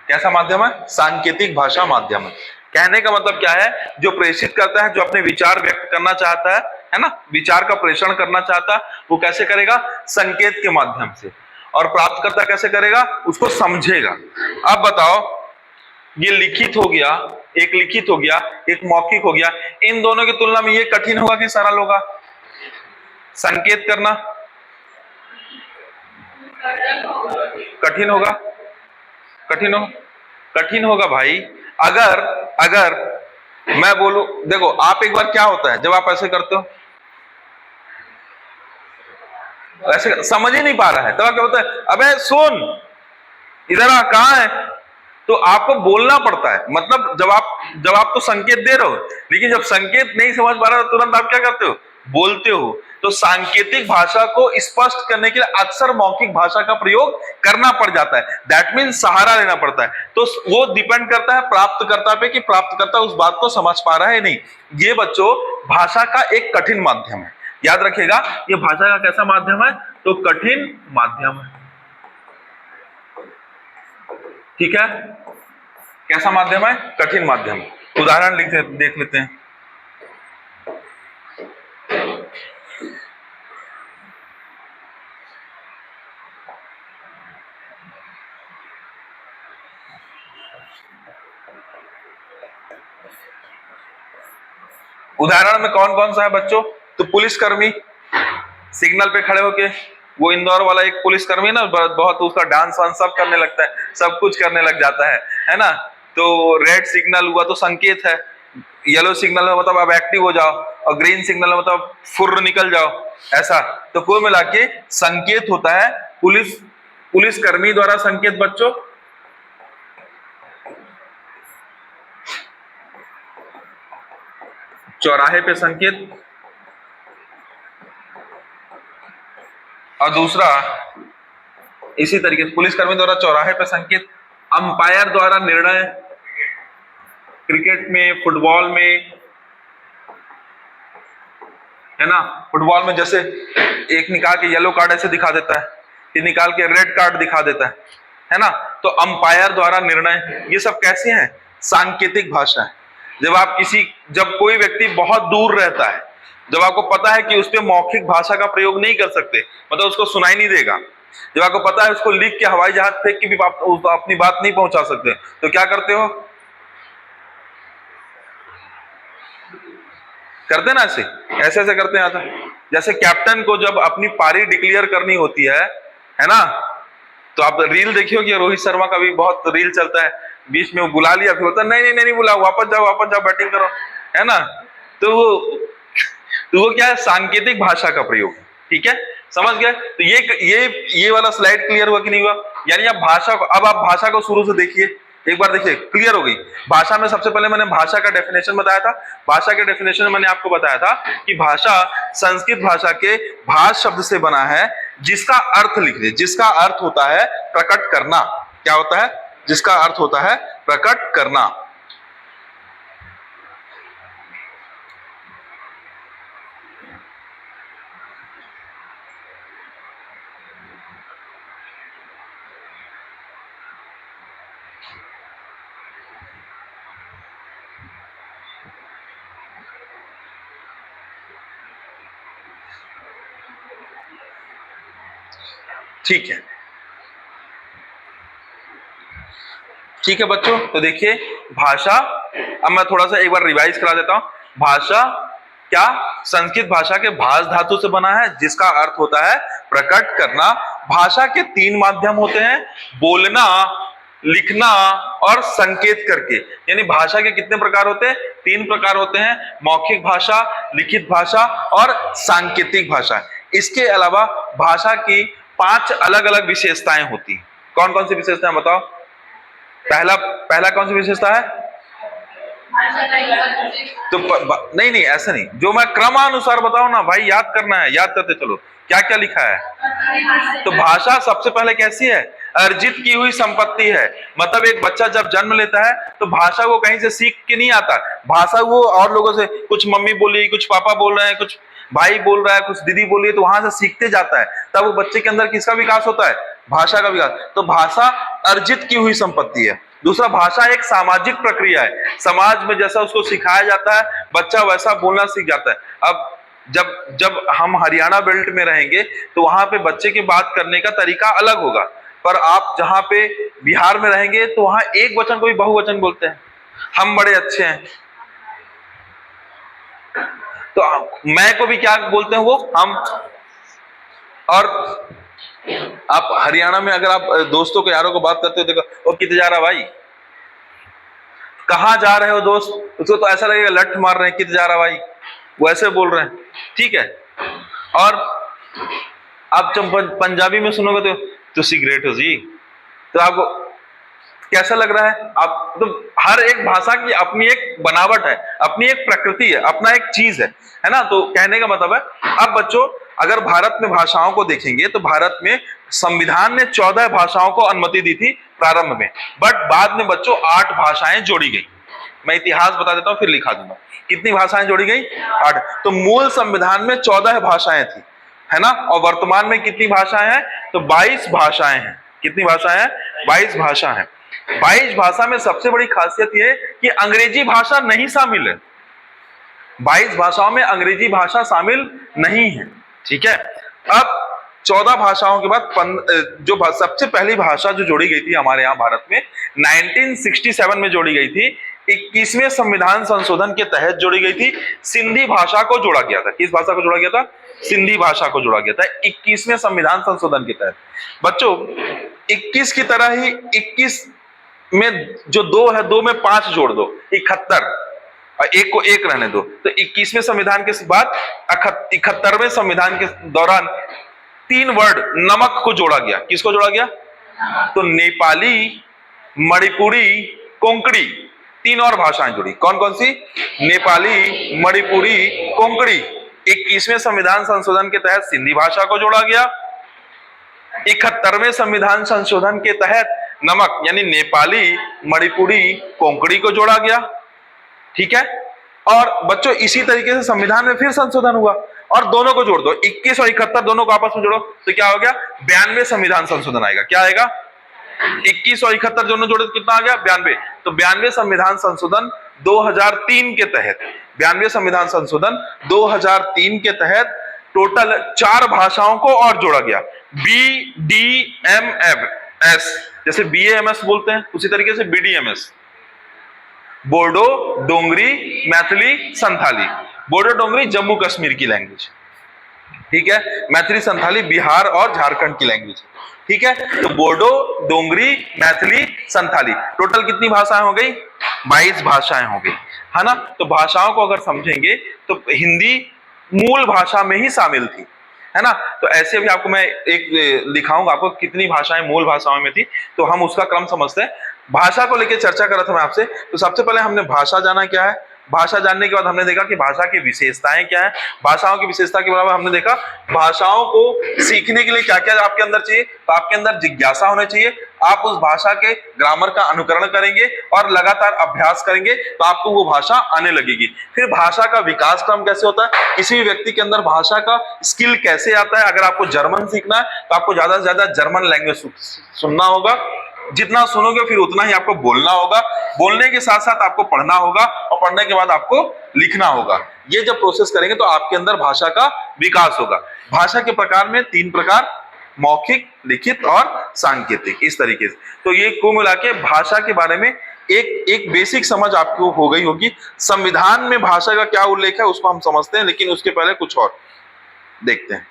कैसा माध्यम है? सांकेतिक भाषा माध्यम है। कहने का मतलब क्या है? जो प्रेषित करता है, जो अपने विचार व्यक्त करना चाहता है ना, विचार का प्रेषण करना चाहता है, वो कैसे करेगा? संकेत के माध्यम से। और प्राप्त करता कैसे करेगा? उसको समझेगा। अब बताओ, ये लिखित हो गया, एक लिखित हो गया, एक मौखिक हो गया, इन दोनों की तुलना में ये कठिन होगा कि सरल होगा? संकेत करना कठिन होगा? कठिन हो कठिन होगा भाई। अगर अगर मैं बोलूं, देखो आप एक बार क्या होता है जब आप ऐसे करते हो, ऐसे समझ ही नहीं पा रहा है, तब क्या होता है? अबे सुन, इधर आ, कहां है? तो आपको बोलना पड़ता है। मतलब जब आप तो संकेत दे रहे हो, लेकिन जब संकेत नहीं समझ पा रहे हो, तुरंत आप क्या करते हो? बोलते हो। तो सांकेतिक भाषा को स्पष्ट करने के लिए अक्सर मौखिक भाषा का प्रयोग करना पड़ जाता है। दैट मीन्स सहारा लेना पड़ता है। तो वो डिपेंड करता है प्राप्तकर्ता पे कि प्राप्तकर्ता उस बात को समझ पा रहा है नहीं। ये बच्चों भाषा का एक कठिन माध्यम है। याद रखिएगा, ये भाषा का कैसा माध्यम है? तो कठिन माध्यम है। ठीक है, कैसा माध्यम है? कठिन माध्यम। उदाहरण देख लेते हैं। उदाहरण में कौन कौन सा है बच्चों? तो पुलिसकर्मी सिग्नल पे खड़े होके, वो इंदौर वाला एक पुलिसकर्मी ना, बहुत उसका डांस वांस सब करने लगता है, सब कुछ करने लग जाता है ना। तो रेड सिग्नल हुआ तो संकेत है, येलो सिग्नल में मतलब अब एक्टिव हो जाओ, और ग्रीन सिग्नल में मतलब फुर्र निकल जाओ, ऐसा। तो कुल मिला के संकेत होता है पुलिसकर्मी द्वारा संकेत बच्चों। चौराहे पे संकेत, और दूसरा इसी तरीके से पुलिसकर्मी द्वारा चौराहे पे संकेत, अंपायर द्वारा निर्णय, क्रिकेट में, फुटबॉल में, है ना। फुटबॉल में जैसे एक निकाल के येलो कार्ड ऐसे दिखा देता है, ये निकाल के रेड कार्ड दिखा देता है ना। तो अंपायर द्वारा निर्णय, ये सब कैसे हैं? सांकेतिक भाषा है। जब कोई व्यक्ति बहुत दूर रहता है, जब आपको पता है कि उस पर मौखिक भाषा का प्रयोग नहीं कर सकते, मतलब उसको सुनाई नहीं देगा, जब आपको पता है उसको लिख के हवाई जहाज फेंक के भी अपनी बात नहीं पहुंचा सकते, तो क्या करते हो? करते ना ऐसे ऐसे करते हैं। जैसे कैप्टन को जब अपनी पारी डिक्लेयर करनी होती है ना, तो आप रील देखियो कि रोहित शर्मा का भी बहुत रील चलता है, बीच में वो बुला लिया, फिर होता नहीं बुला, वापस जाओ बैटिंग करो, है ना। तो वो क्या है? सांकेतिक भाषा का प्रयोग, ठीक है, समझ गए। तो ये वाला स्लाइड क्लियर हुआ कि नहीं हुआ? यानी अब आप भाषा को शुरू से देखिए, एक बार देखिए, क्लियर हो गई। भाषा में सबसे पहले मैंने भाषा का डेफिनेशन बताया था। भाषा के डेफिनेशन में मैंने आपको बताया था कि भाषा संस्कृत भाषा के भाष शब्द से बना है, जिसका अर्थ लिख दे, जिसका अर्थ होता है प्रकट करना। क्या होता है? जिसका अर्थ होता है प्रकट करना। ठीक है, ठीक है बच्चों। तो देखिए भाषा, अब मैं थोड़ा सा एक बार रिवाइज करा देता हूं। भाषा क्या? संस्कृत भाषा के भाष धातु से बना है, जिसका अर्थ होता है प्रकट करना। भाषा के 3 माध्यम होते हैं, बोलना, लिखना और संकेत करके। यानी भाषा के कितने प्रकार होते हैं? 3 प्रकार होते हैं, मौखिक भाषा, लिखित भाषा और सांकेतिक भाषा। इसके अलावा भाषा की 5 अलग अलग विशेषताएं होती हैं। कौन कौन सी विशेषताएं बताओ? पहला कौन सी विशेषता है? तो नहीं ऐसा नहीं, जो मैं क्रमानुसार बताऊं ना भाई, याद करना है, याद करते चलो क्या क्या लिखा है। तो भाषा सबसे पहले कैसी है? अर्जित की हुई संपत्ति है। मतलब एक बच्चा जब जन्म लेता है तो भाषा को कहीं से सीख के नहीं आता, भाषा वो और लोगों से, कुछ मम्मी बोली, कुछ पापा बोल रहे हैं, कुछ भाई बोल रहा है, कुछ दीदी बोल रही है, तो वहां से सीखते जाता है। तब वो बच्चे के अंदर किसका विकास होता है? भाषा का विकास। तो भाषा अर्जित की हुई संपत्ति है। दूसरा, भाषा एक सामाजिक प्रक्रिया है। समाज में जैसा उसको सिखाया जाता है, बच्चा वैसा बोलना सीख जाता है। अब जब हम हरियाणा बेल्ट में रहेंगे तो वहां पे बच्चे के बात करने का तरीका अलग होगा, पर आप जहां पे बिहार में रहेंगे तो वहां एक वचन को भी बहुवचन बोलते हैं, हम बड़े अच्छे हैं। तो मैं को भी क्या बोलते हैं? वो हम। और आप हरियाणा में अगर आप दोस्तों को, यारों को बात करते हो, देखो वो कितने जा रहा भाई, कहाँ जा रहे हो दोस्त, उसको तो ऐसा लगेगा लठ मार रहे हैं, कितने जा रहा भाई, वो ऐसे बोल रहे हैं, ठीक है। और आप जब पंजाबी में सुनोगे तो सिगरेट हो जी, तो आपको कैसा लग रहा है? आप तो हर एक भाषा की अपनी एक बनावट है, अपनी एक प्रकृति है, अपना एक चीज है ना। तो कहने का मतलब है, अब बच्चों अगर भारत में भाषाओं को देखेंगे तो भारत में संविधान ने 14 भाषाओं को अनुमति दी थी प्रारंभ में, बट बाद में बच्चों 8 भाषाएं जोड़ी गई। मैं इतिहास बता देता हूं फिर लिखा दूंगा। कितनी भाषाएं जोड़ी गई? 8। तो मूल संविधान में 14 भाषाएं थी, है ना। और वर्तमान में कितनी भाषाएं हैं? तो 22 भाषाएं हैं। कितनी भाषाएं हैं? 22 भाषा है। 22 भाषा में सबसे बड़ी खासियत यह कि अंग्रेजी भाषा नहीं शामिल है। 22 भाषाओं में अंग्रेजी भाषा शामिल नहीं है, ठीक है। अब 14 भाषाओं के बाद जो सबसे पहली भाषा जो जोड़ी गई थी हमारे यहाँ भारत में 1967 में जोड़ी गई थी, 21वें संविधान संशोधन के तहत जोड़ी गई थी। सिंधी भाषा को जोड़ा गया था। किस भाषा को जोड़ा गया था? सिंधी भाषा को जोड़ा गया था 21वें संविधान संशोधन के तहत। बच्चों 21 की तरह ही 21 में जो 2 है, 2 में 5 जोड़ दो, 71, और 1 को 1 रहने दो। तो 21वें संविधान के बाद 71वें संविधान के दौरान 3 वर्ड नमक को जोड़ा गया। किसको जोड़ा गया? तो नेपाली, मणिपुरी, कोंकणी, 3 और भाषाएं जुड़ी। कौन कौन सी? नेपाली, मणिपुरी, कोंकणी। 21वें संविधान संशोधन के तहत सिंधी भाषा को जोड़ा गया। 71वें संविधान संशोधन के तहत नमक यानी नेपाली, मणिपुरी, कोंकणी को जोड़ा गया, ठीक है। और बच्चों इसी तरीके से संविधान में फिर संशोधन हुआ और दोनों को जोड़ दो, 21 और 71 दोनों को आपस में जोड़ो तो क्या हो गया, 92 संविधान संशोधन आएगा। क्या आएगा, 21 और 71 दोनों जोड़े तो कितना आ गया, 92। तो 92 संविधान संशोधन 2003 के तहत, 92 संविधान संशोधन 2003 के तहत टोटल 4 भाषाओं को और जोड़ा गया, BDMS, जैसे BAMS बोलते हैं उसी तरीके से BDMS, बोडो, डोंगरी, मैथिली, संथाली। बोडो डोंगरी जम्मू कश्मीर की लैंग्वेज, ठीक है, मैथिली संथाली बिहार और झारखंड की लैंग्वेज, ठीक है। तो बोडो, डोंगरी, मैथिली, संथाली, टोटल कितनी भाषाएं हो गई, 22 भाषाएं हो गई, है ना। तो भाषाओं को अगर समझेंगे तो हिंदी मूल भाषा में ही शामिल थी, है ना। तो ऐसे भी आपको मैं एक दिखाऊंगा आपको कितनी भाषाएं मूल भाषाओं में थी, तो हम उसका क्रम समझते हैं। भाषा को लेकर चर्चा कर रहा था मैं आपसे, तो सबसे पहले हमने भाषा जाना क्या है, भाषा जानने के बाद हमने देखा कि भाषा की विशेषताएं क्या है, भाषाओं की विशेषता के बराबर हमने देखा भाषाओं को सीखने के लिए क्या क्या आपके अंदर चाहिए, तो आपके अंदर जिज्ञासा होना चाहिए, आप उस भाषा के ग्रामर का अनुकरण करेंगे और लगातार अभ्यास करेंगे तो आपको वो भाषा आने लगेगी। फिर भाषा का विकास क्रम कैसे होता है, किसी भी व्यक्ति के अंदर भाषा का स्किल कैसे आता है। अगर आपको जर्मन सीखना है तो आपको ज्यादा से ज्यादा जर्मन लैंग्वेज सुनना होगा, जितना सुनोगे फिर उतना ही आपको बोलना होगा, बोलने के साथ साथ आपको पढ़ना होगा और पढ़ने के बाद आपको लिखना होगा। ये जब प्रोसेस करेंगे तो आपके अंदर भाषा का विकास होगा। भाषा के प्रकार में 3 प्रकार, मौखिक, लिखित और सांकेतिक, इस तरीके से। तो ये कुल मिला के भाषा के बारे में एक बेसिक समझ आपको हो गई होगी। संविधान में भाषा का क्या उल्लेख है उसको हम समझते हैं, लेकिन उसके पहले कुछ और देखते हैं।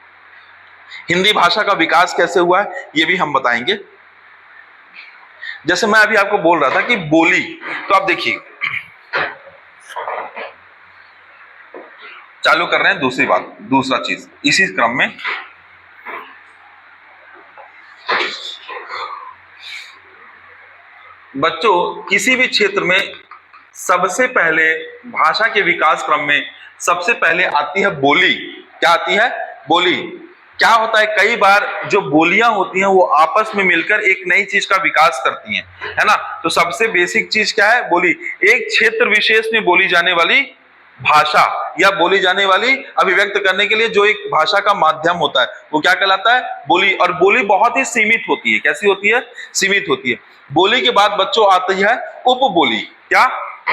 हिंदी भाषा का विकास कैसे हुआ है ये भी हम बताएंगे। जैसे मैं अभी आपको बोल रहा था कि बोली, तो आप देखिए चालू कर रहे हैं दूसरी बात, दूसरा चीज इसी क्रम में। बच्चों किसी भी क्षेत्र में सबसे पहले भाषा के विकास क्रम में सबसे पहले आती है बोली। क्या आती है, बोली। क्या होता है, कई बार जो बोलियां होती हैं वो आपस में मिलकर एक नई चीज का विकास करती हैं, है ना। तो सबसे बेसिक चीज क्या है, बोली। एक क्षेत्र विशेष में बोली जाने वाली भाषा या बोली जाने वाली अभिव्यक्त करने के लिए जो एक भाषा का माध्यम होता है वो क्या कहलाता है, बोली। और बोली बहुत ही सीमित होती है। कैसी होती है, सीमित होती है। बोली के बाद बच्चों आती है उपबोली। क्या,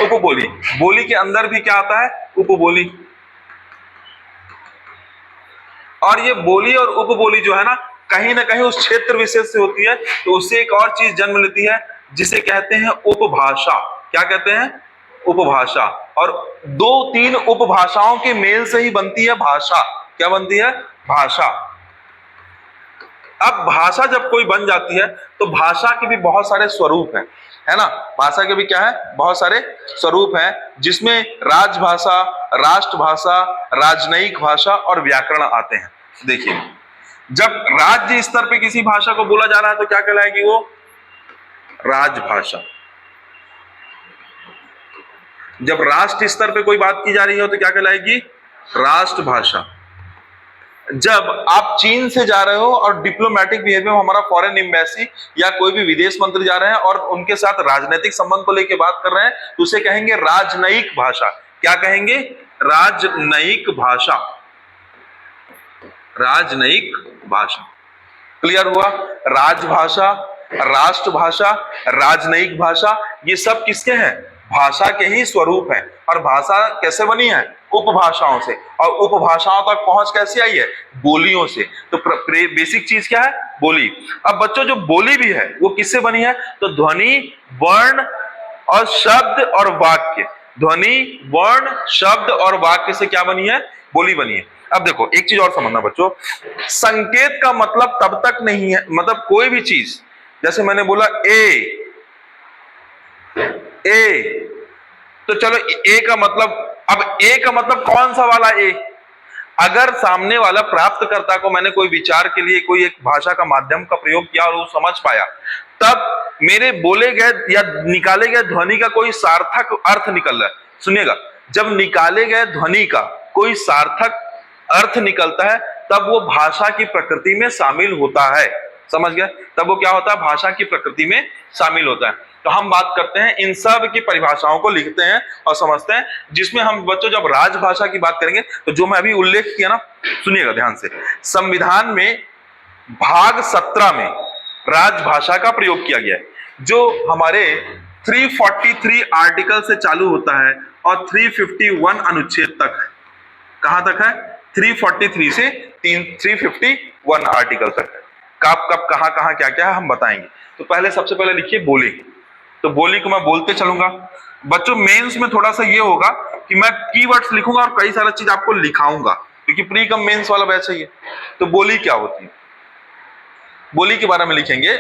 उपबोली। बोली के अंदर भी क्या आता है, उपबोली। और ये बोली और उपबोली जो है ना कहीं उस क्षेत्र विशेष से होती है, तो उससे एक और चीज जन्म लेती है जिसे कहते हैं उपभाषा। क्या कहते हैं, उपभाषा। और 2-3 उपभाषाओं के मेल से ही बनती है भाषा। क्या बनती है, भाषा। अब भाषा जब कोई बन जाती है तो भाषा के भी बहुत सारे स्वरूप हैं, है ना। भाषा के भी क्या है, बहुत सारे स्वरूप हैं, जिसमें राजभाषा, राष्ट्रभाषा, राजनयिक भाषा और व्याकरण आते हैं। देखिए जब राज्य स्तर पे किसी भाषा को बोला जा रहा है तो क्या कहलाएगी वो, राजभाषा। जब राष्ट्र स्तर पे कोई बात की जा रही हो तो क्या कहलाएगी, राष्ट्रभाषा। जब आप चीन से जा रहे हो और डिप्लोमेटिक बिहेवियर में हमारा फॉरेन एम्बेसी या कोई भी विदेश मंत्री जा रहे हैं और उनके साथ राजनीतिक संबंध को लेकर बात कर रहे हैं तो उसे कहेंगे राजनयिक भाषा। क्या कहेंगे, राजनयिक भाषा। राजनयिक भाषा। क्लियर हुआ। राजभाषा, राष्ट्रभाषा, राजनयिक भाषा, ये सब किसके हैं, भाषा के ही स्वरूप हैं। और भाषा कैसे बनी है, उपभाषाओं से। और उपभाषाओं तक पहुंच कैसे आई है, बोलियों से। तो बेसिक चीज क्या है, बोली। अब बच्चों जो बोली भी है वो किससे बनी है, तो ध्वनि, वर्ण और शब्द और वाक्य। ध्वनि, वर्ण, शब्द और वाक्य से क्या बनी है, बोली बनी है। अब देखो एक चीज और समझना बच्चों, संकेत का मतलब तब तक नहीं है, मतलब कोई भी चीज, जैसे मैंने बोला ए, तो चलो ए का मतलब, अब ए का मतलब कौन सा वाला ए। अगर सामने वाला प्राप्तकर्ता को मैंने कोई विचार के लिए कोई एक भाषा का माध्यम का प्रयोग किया और वो समझ पाया, तब मेरे बोले गए या निकाले गए ध्वनि का कोई सार्थक अर्थ निकल रहा है। सुनिएगा, जब निकाले गए ध्वनि का कोई सार्थक अर्थ निकलता है तब वो भाषा की प्रकृति में शामिल होता है। समझ गए, तब वो क्या होता है, भाषा की प्रकृति में शामिल होता है। तो हम बात करते हैं इन सब की परिभाषाओं को लिखते हैं और समझते हैं, जिसमें हम बच्चों जब राजभाषा की बात करेंगे तो जो मैं अभी उल्लेख किया ना, सुनिएगा ध्यान से। संविधान में भाग 17 में राजभाषा का प्रयोग किया गया है, जो हमारे 343 आर्टिकल से चालू होता है और 351 अनुच्छेद तक है। कहां तक है? 343 से 351 आर्टिकल तक है। कब कब कहां कहां क्या क्या है हम बताएंगे। तो पहले सबसे पहले लिखिए बोली। तो बोली को मैं बोलते चलूंगा बच्चों। मेंस में थोड़ा सा ये होगा कि मैं कीवर्ड्स लिखूंगा और कई सारा चीज आपको लिखाऊंगा, क्योंकि प्री कम मेंस वाला बैच है ये। तो बोली क्या होती है, बोली के बारे में लिखेंगे।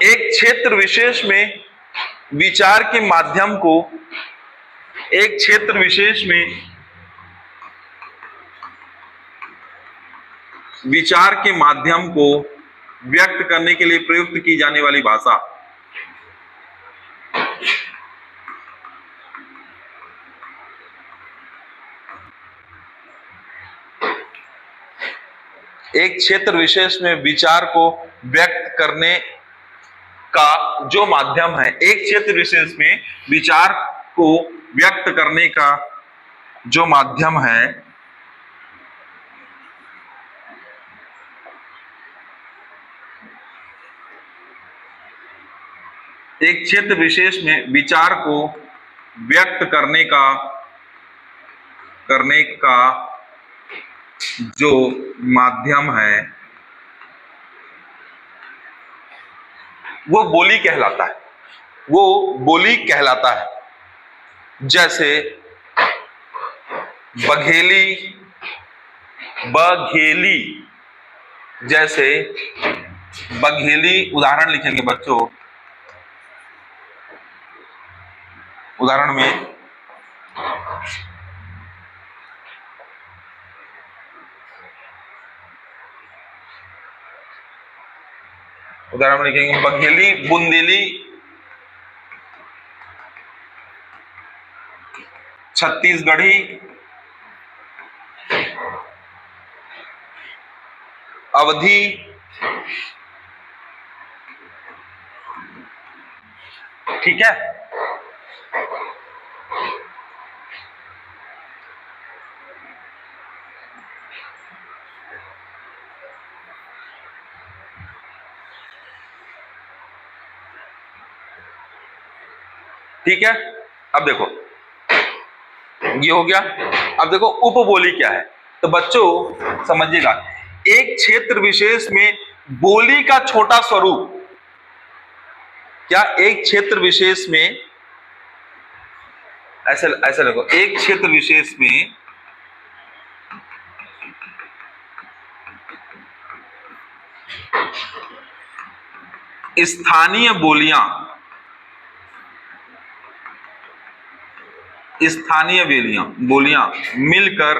एक क्षेत्र विशेष में विचार के माध्यम को, एक क्षेत्र विशेष में विचार के माध्यम को व्यक्त करने के लिए प्रयुक्त की जाने वाली भाषा। एक क्षेत्र विशेष में विचार को व्यक्त करने का जो माध्यम है, एक क्षेत्र विशेष में विचार को व्यक्त करने का जो माध्यम है, एक क्षेत्र विशेष में विचार को व्यक्त करने का जो माध्यम है वो बोली कहलाता है, वो बोली कहलाता है। जैसे बघेली, बघेली, जैसे बघेली उदाहरण लिखेंगे बच्चों। उदाहरण में लिखेंगे बघेली, बुंदेली, छत्तीसगढ़ी, अवधी, ठीक है। ठीक है, अब देखो ये हो गया। अब देखो उपबोली क्या है। तो बच्चों समझिएगा, एक क्षेत्र विशेष में बोली का छोटा स्वरूप, क्या एक क्षेत्र विशेष में, ऐसे ऐसे देखो, एक क्षेत्र विशेष में स्थानीय बोलियां मिलकर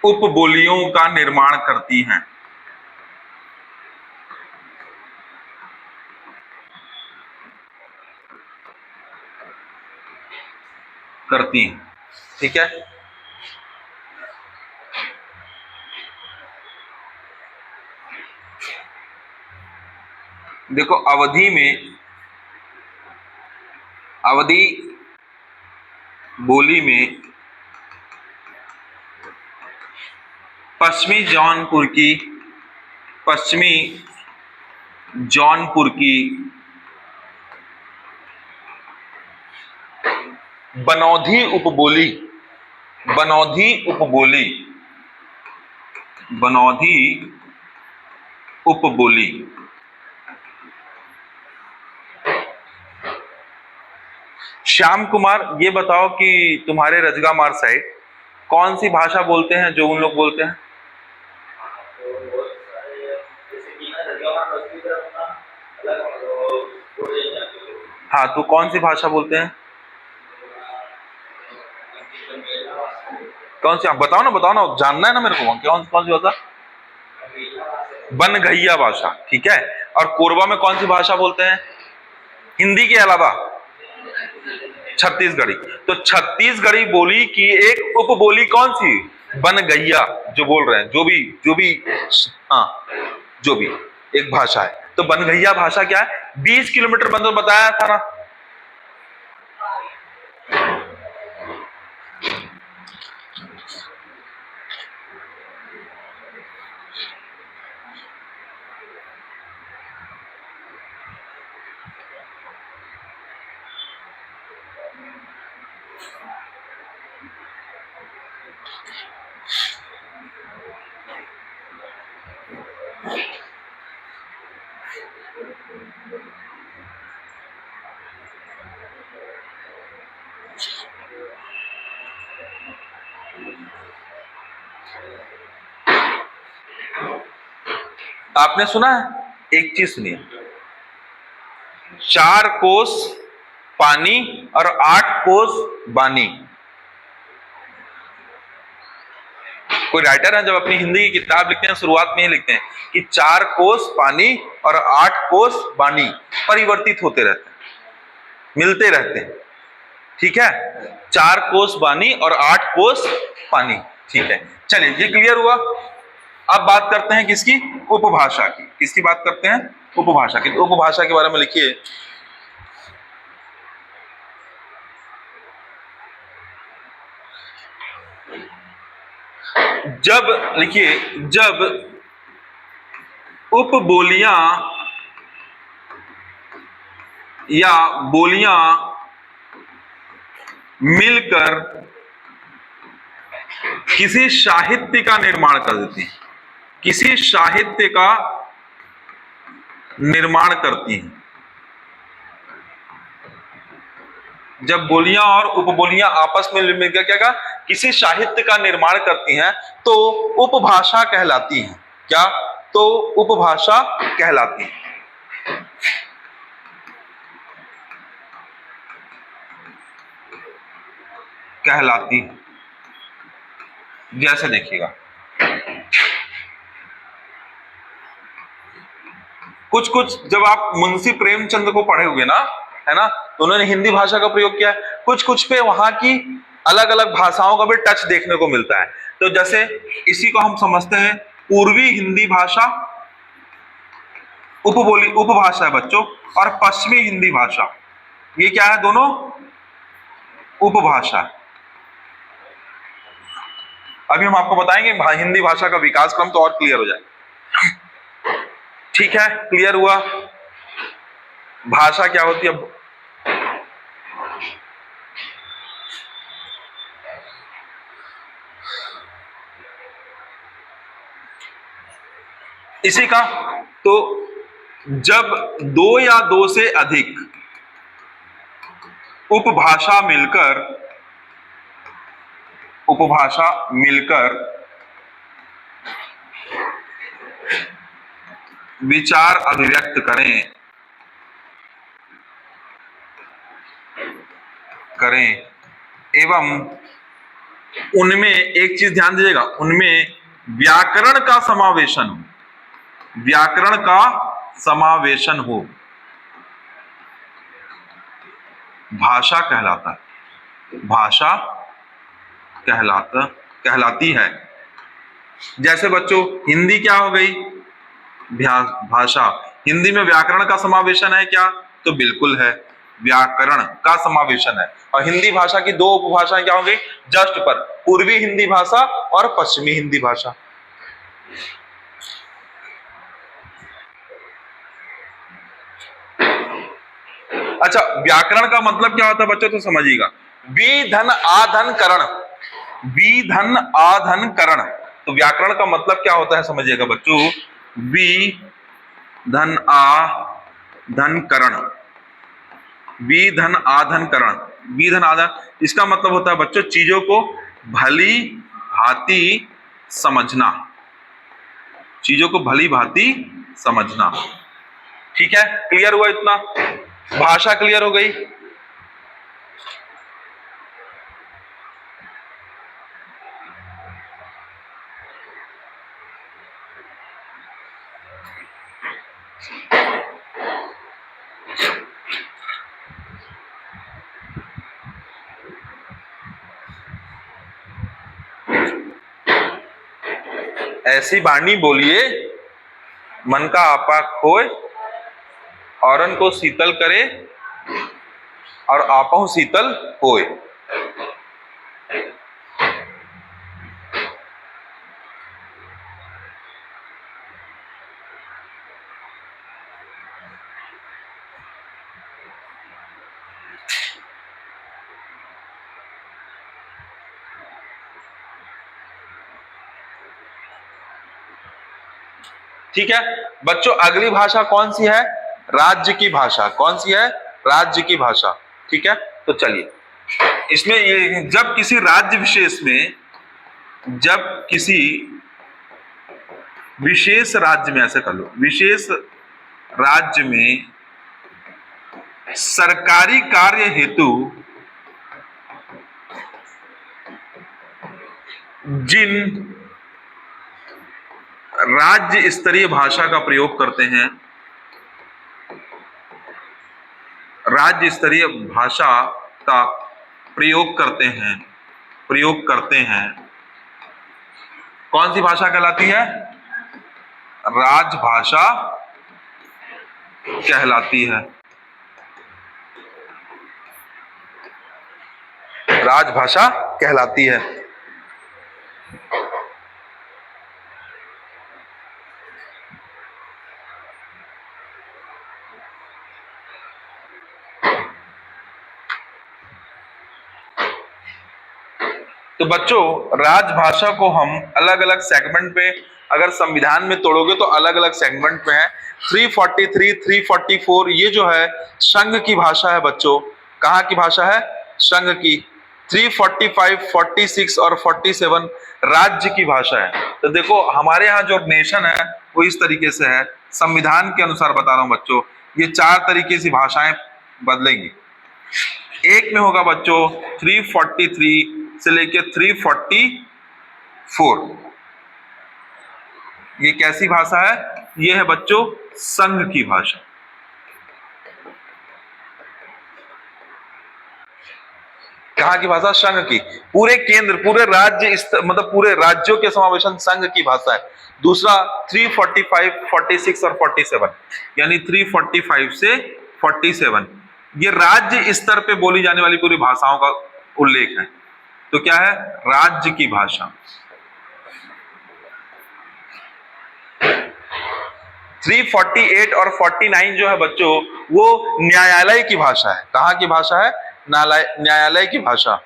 उपबोलियों का निर्माण करती हैं। ठीक है। देखो अवधि बोली में पश्चिमी जौनपुर की बनौधी उपबोली श्याम कुमार, ये बताओ कि तुम्हारे रजगामार साइड कौन सी भाषा बोलते हैं जो उन लोग बोलते हैं? हाँ, तो कौन सी भाषा बोलते हैं? कौन सी? आप बताओ ना, जानना है ना मेरे को। कौन सी भाषा? बनगैया भाषा, ठीक है। और कोरबा में कौन सी भाषा बोलते हैं हिंदी के अलावा? छत्तीसगढ़ी। तो छत्तीसगढ़ी बोली की एक उपबोली कौन सी? बनगैया, जो बोल रहे हैं, जो भी हाँ जो भी एक भाषा है। तो बनगढ़िया भाषा क्या है? 20 किलोमीटर बंद बताया था ना। आपने सुना है, एक चीज सुनिए, 4 कोस पानी और 8 कोस बानी। कोई राइटर है जब अपनी हिंदी की किताब लिखते हैं शुरुआत में ही लिखते हैं कि 4 कोस पानी और 8 कोस बानी परिवर्तित होते रहते हैं, मिलते रहते हैं। ठीक है, 4 कोस बानी और 8 कोस पानी। ठीक है, चलिए ये क्लियर हुआ। अब बात करते हैं किसकी? उपभाषा की। किसकी बात करते हैं? उपभाषा की। तो उपभाषा के बारे में लिखिए। जब लिखिए, जब उपबोलियां या बोलियां मिलकर किसी साहित्य का निर्माण कर देती हैं, किसी साहित्य का निर्माण करती हैं। जब बोलियां और उपबोलियां आपस में मिलकर क्या कहा? किसी साहित्य का निर्माण करती हैं, तो उपभाषा कहलाती हैं। क्या? तो उपभाषा कहलाती है। कहलाती है। जैसे देखिएगा, कुछ कुछ जब आप मुंशी प्रेमचंद को पढ़े हुए ना, है ना, तो उन्होंने हिंदी भाषा का प्रयोग किया। कुछ कुछ पे वहां की अलग अलग भाषाओं का भी टच देखने को मिलता है। तो जैसे इसी को हम समझते हैं पूर्वी हिंदी भाषा, उपभाषा है बच्चों, और पश्चिमी हिंदी भाषा, ये क्या है? दोनों उपभाषा। अभी हम आपको बताएंगे हिंदी भाषा का विकास क्रम, तो और क्लियर हो जाए। ठीक है, क्लियर हुआ भाषा क्या होती है। इसी का तो जब 2 या 2 से अधिक उपभाषा मिलकर विचार अभिव्यक्त करें एवं उनमें एक चीज ध्यान दीजिएगा, उनमें व्याकरण का समावेशन हो, भाषा कहलाता है। भाषा कहलाती है। जैसे बच्चों हिंदी क्या हो गई? भाषा। हिंदी में व्याकरण का समावेशन है क्या? तो बिल्कुल है, व्याकरण का समावेशन है। और हिंदी भाषा की 2 उपभाषाएं क्या हो गई? जस्ट पर, पूर्वी हिंदी भाषा और पश्चिमी हिंदी भाषा। अच्छा, व्याकरण का मतलब क्या होता है बच्चों? तो समझिएगा, विधन आधन करण, विधन आधन करण। तो व्याकरण का मतलब क्या होता है समझिएगा बच्चों, विधन आधन करण, विधन आधन करण, विधन आधन, इसका मतलब होता है बच्चों चीजों को भली भांति समझना, चीजों को भली भांति समझना। ठीक है, क्लियर हुआ इतना? भाषा क्लियर हो गई। ऐसी वाणी बोलिए मन का आपा खोए, औरन को शीतल करे और आपहु शीतल होए। ठीक है बच्चों, अगली भाषा कौन सी है? राज्य की भाषा। कौन सी है? राज्य की भाषा। ठीक है, तो चलिए इसमें ये, जब किसी राज्य विशेष में, जब किसी विशेष राज्य में, ऐसे कर लो, विशेष राज्य में सरकारी कार्य हेतु जिन राज्य स्तरीय भाषा का प्रयोग करते हैं, राज्य स्तरीय भाषा का प्रयोग करते हैं, कौन सी भाषा कहलाती है? राजभाषा कहलाती है। राजभाषा कहलाती है। तो बच्चों, राजभाषा को हम अलग अलग सेगमेंट पे, अगर संविधान में तोड़ोगे तो अलग अलग सेगमेंट पे है। 343, 344 ये जो है संघ की भाषा है बच्चों। कहाँ की भाषा है? संघ की। 345, 46 और 47 राज्य की भाषा है। तो देखो हमारे यहाँ जो नेशन है वो इस तरीके से है, संविधान के अनुसार बता रहा हूँ बच्चों। ये 4 तरीके से भाषाएं बदलेंगी। एक में होगा बच्चों 343 से लेके 344, ये कैसी भाषा है? ये है बच्चों संघ की भाषा। कहाँ की भाषा? संघ की। पूरे केंद्र, पूरे राज्य, मतलब पूरे राज्यों के समावेशन संघ की भाषा है। दूसरा 345, 46 और 47, यानी 345 से 47 ये राज्य स्तर पे बोली जाने वाली पूरी भाषाओं का उल्लेख है। तो क्या है? राज्य की भाषा। 348 और 49 जो है बच्चों वो न्यायालय की भाषा है। कहाँ की भाषा है? न्यायालय की भाषा।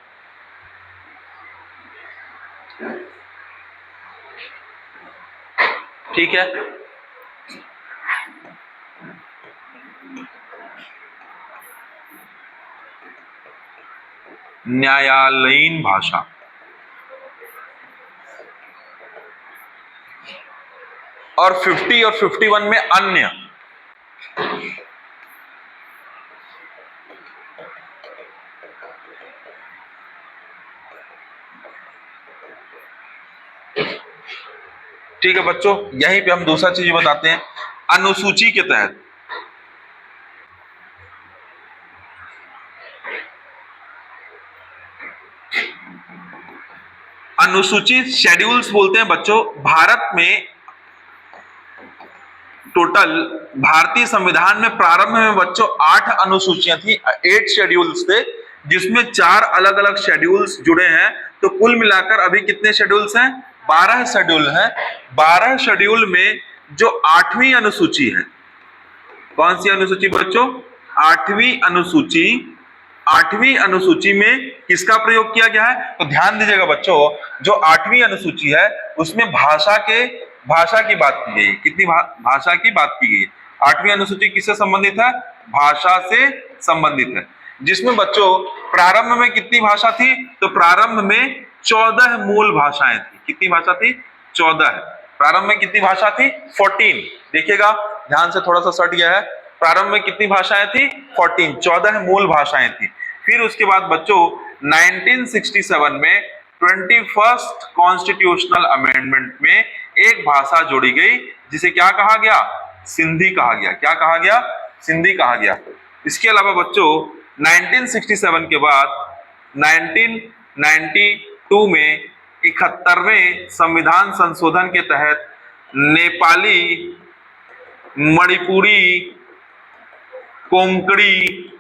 ठीक है, न्यायालयीन भाषा। और 50 और 51 में अन्य। ठीक है बच्चों, यहीं पे हम दूसरा चीज बताते हैं। अनुसूची के तहत, अनुसूची शेड्यूल्स बोलते हैं बच्चों। भारत में टोटल भारतीय संविधान में प्रारंभ में बच्चों 8 अनुसूचियां थी, 8 शेड्यूल्स थे, जिसमें 4 अलग अलग शेड्यूल्स जुड़े हैं। तो कुल मिलाकर अभी कितने शेड्यूल्स हैं? 12 शेड्यूल हैं। 12 शेड्यूल में जो 8वीं अनुसूची है, कौन सी अनुसूची बच्चों? 8वीं अनुसूची। 8वीं अनुसूची में किसका प्रयोग किया गया है? तो ध्यान दीजिएगा बच्चों, जो 8वीं अनुसूची है उसमें भाषा की बात की गई है। कितनी भाषा की बात की गई है? 8वीं अनुसूची किससे संबंधित है? भाषा से संबंधित है। जिसमें बच्चों प्रारंभ में कितनी भाषा थी? तो प्रारंभ में 14 मूल भाषाएं थी। कितनी भाषा थी? 14। प्रारंभ में कितनी भाषा थी? 14। देखिएगा ध्यान से, थोड़ा सा सट गया है। प्रारंभ में कितनी भाषाएं थी? 14, 14 मूल भाषाएं थी। फिर उसके बाद बच्चों 1967 में 21st कॉन्स्टिट्यूशनल अमेंडमेंट में एक भाषा जोड़ी गई, जिसे क्या कहा गया? सिंधी कहा गया। क्या कहा गया? सिंधी कहा गया। इसके अलावा बच्चों 1967 के बाद 1992 में 71वें संविधान संशोधन के तहत नेपाली मणिपुरी, कोंकणी,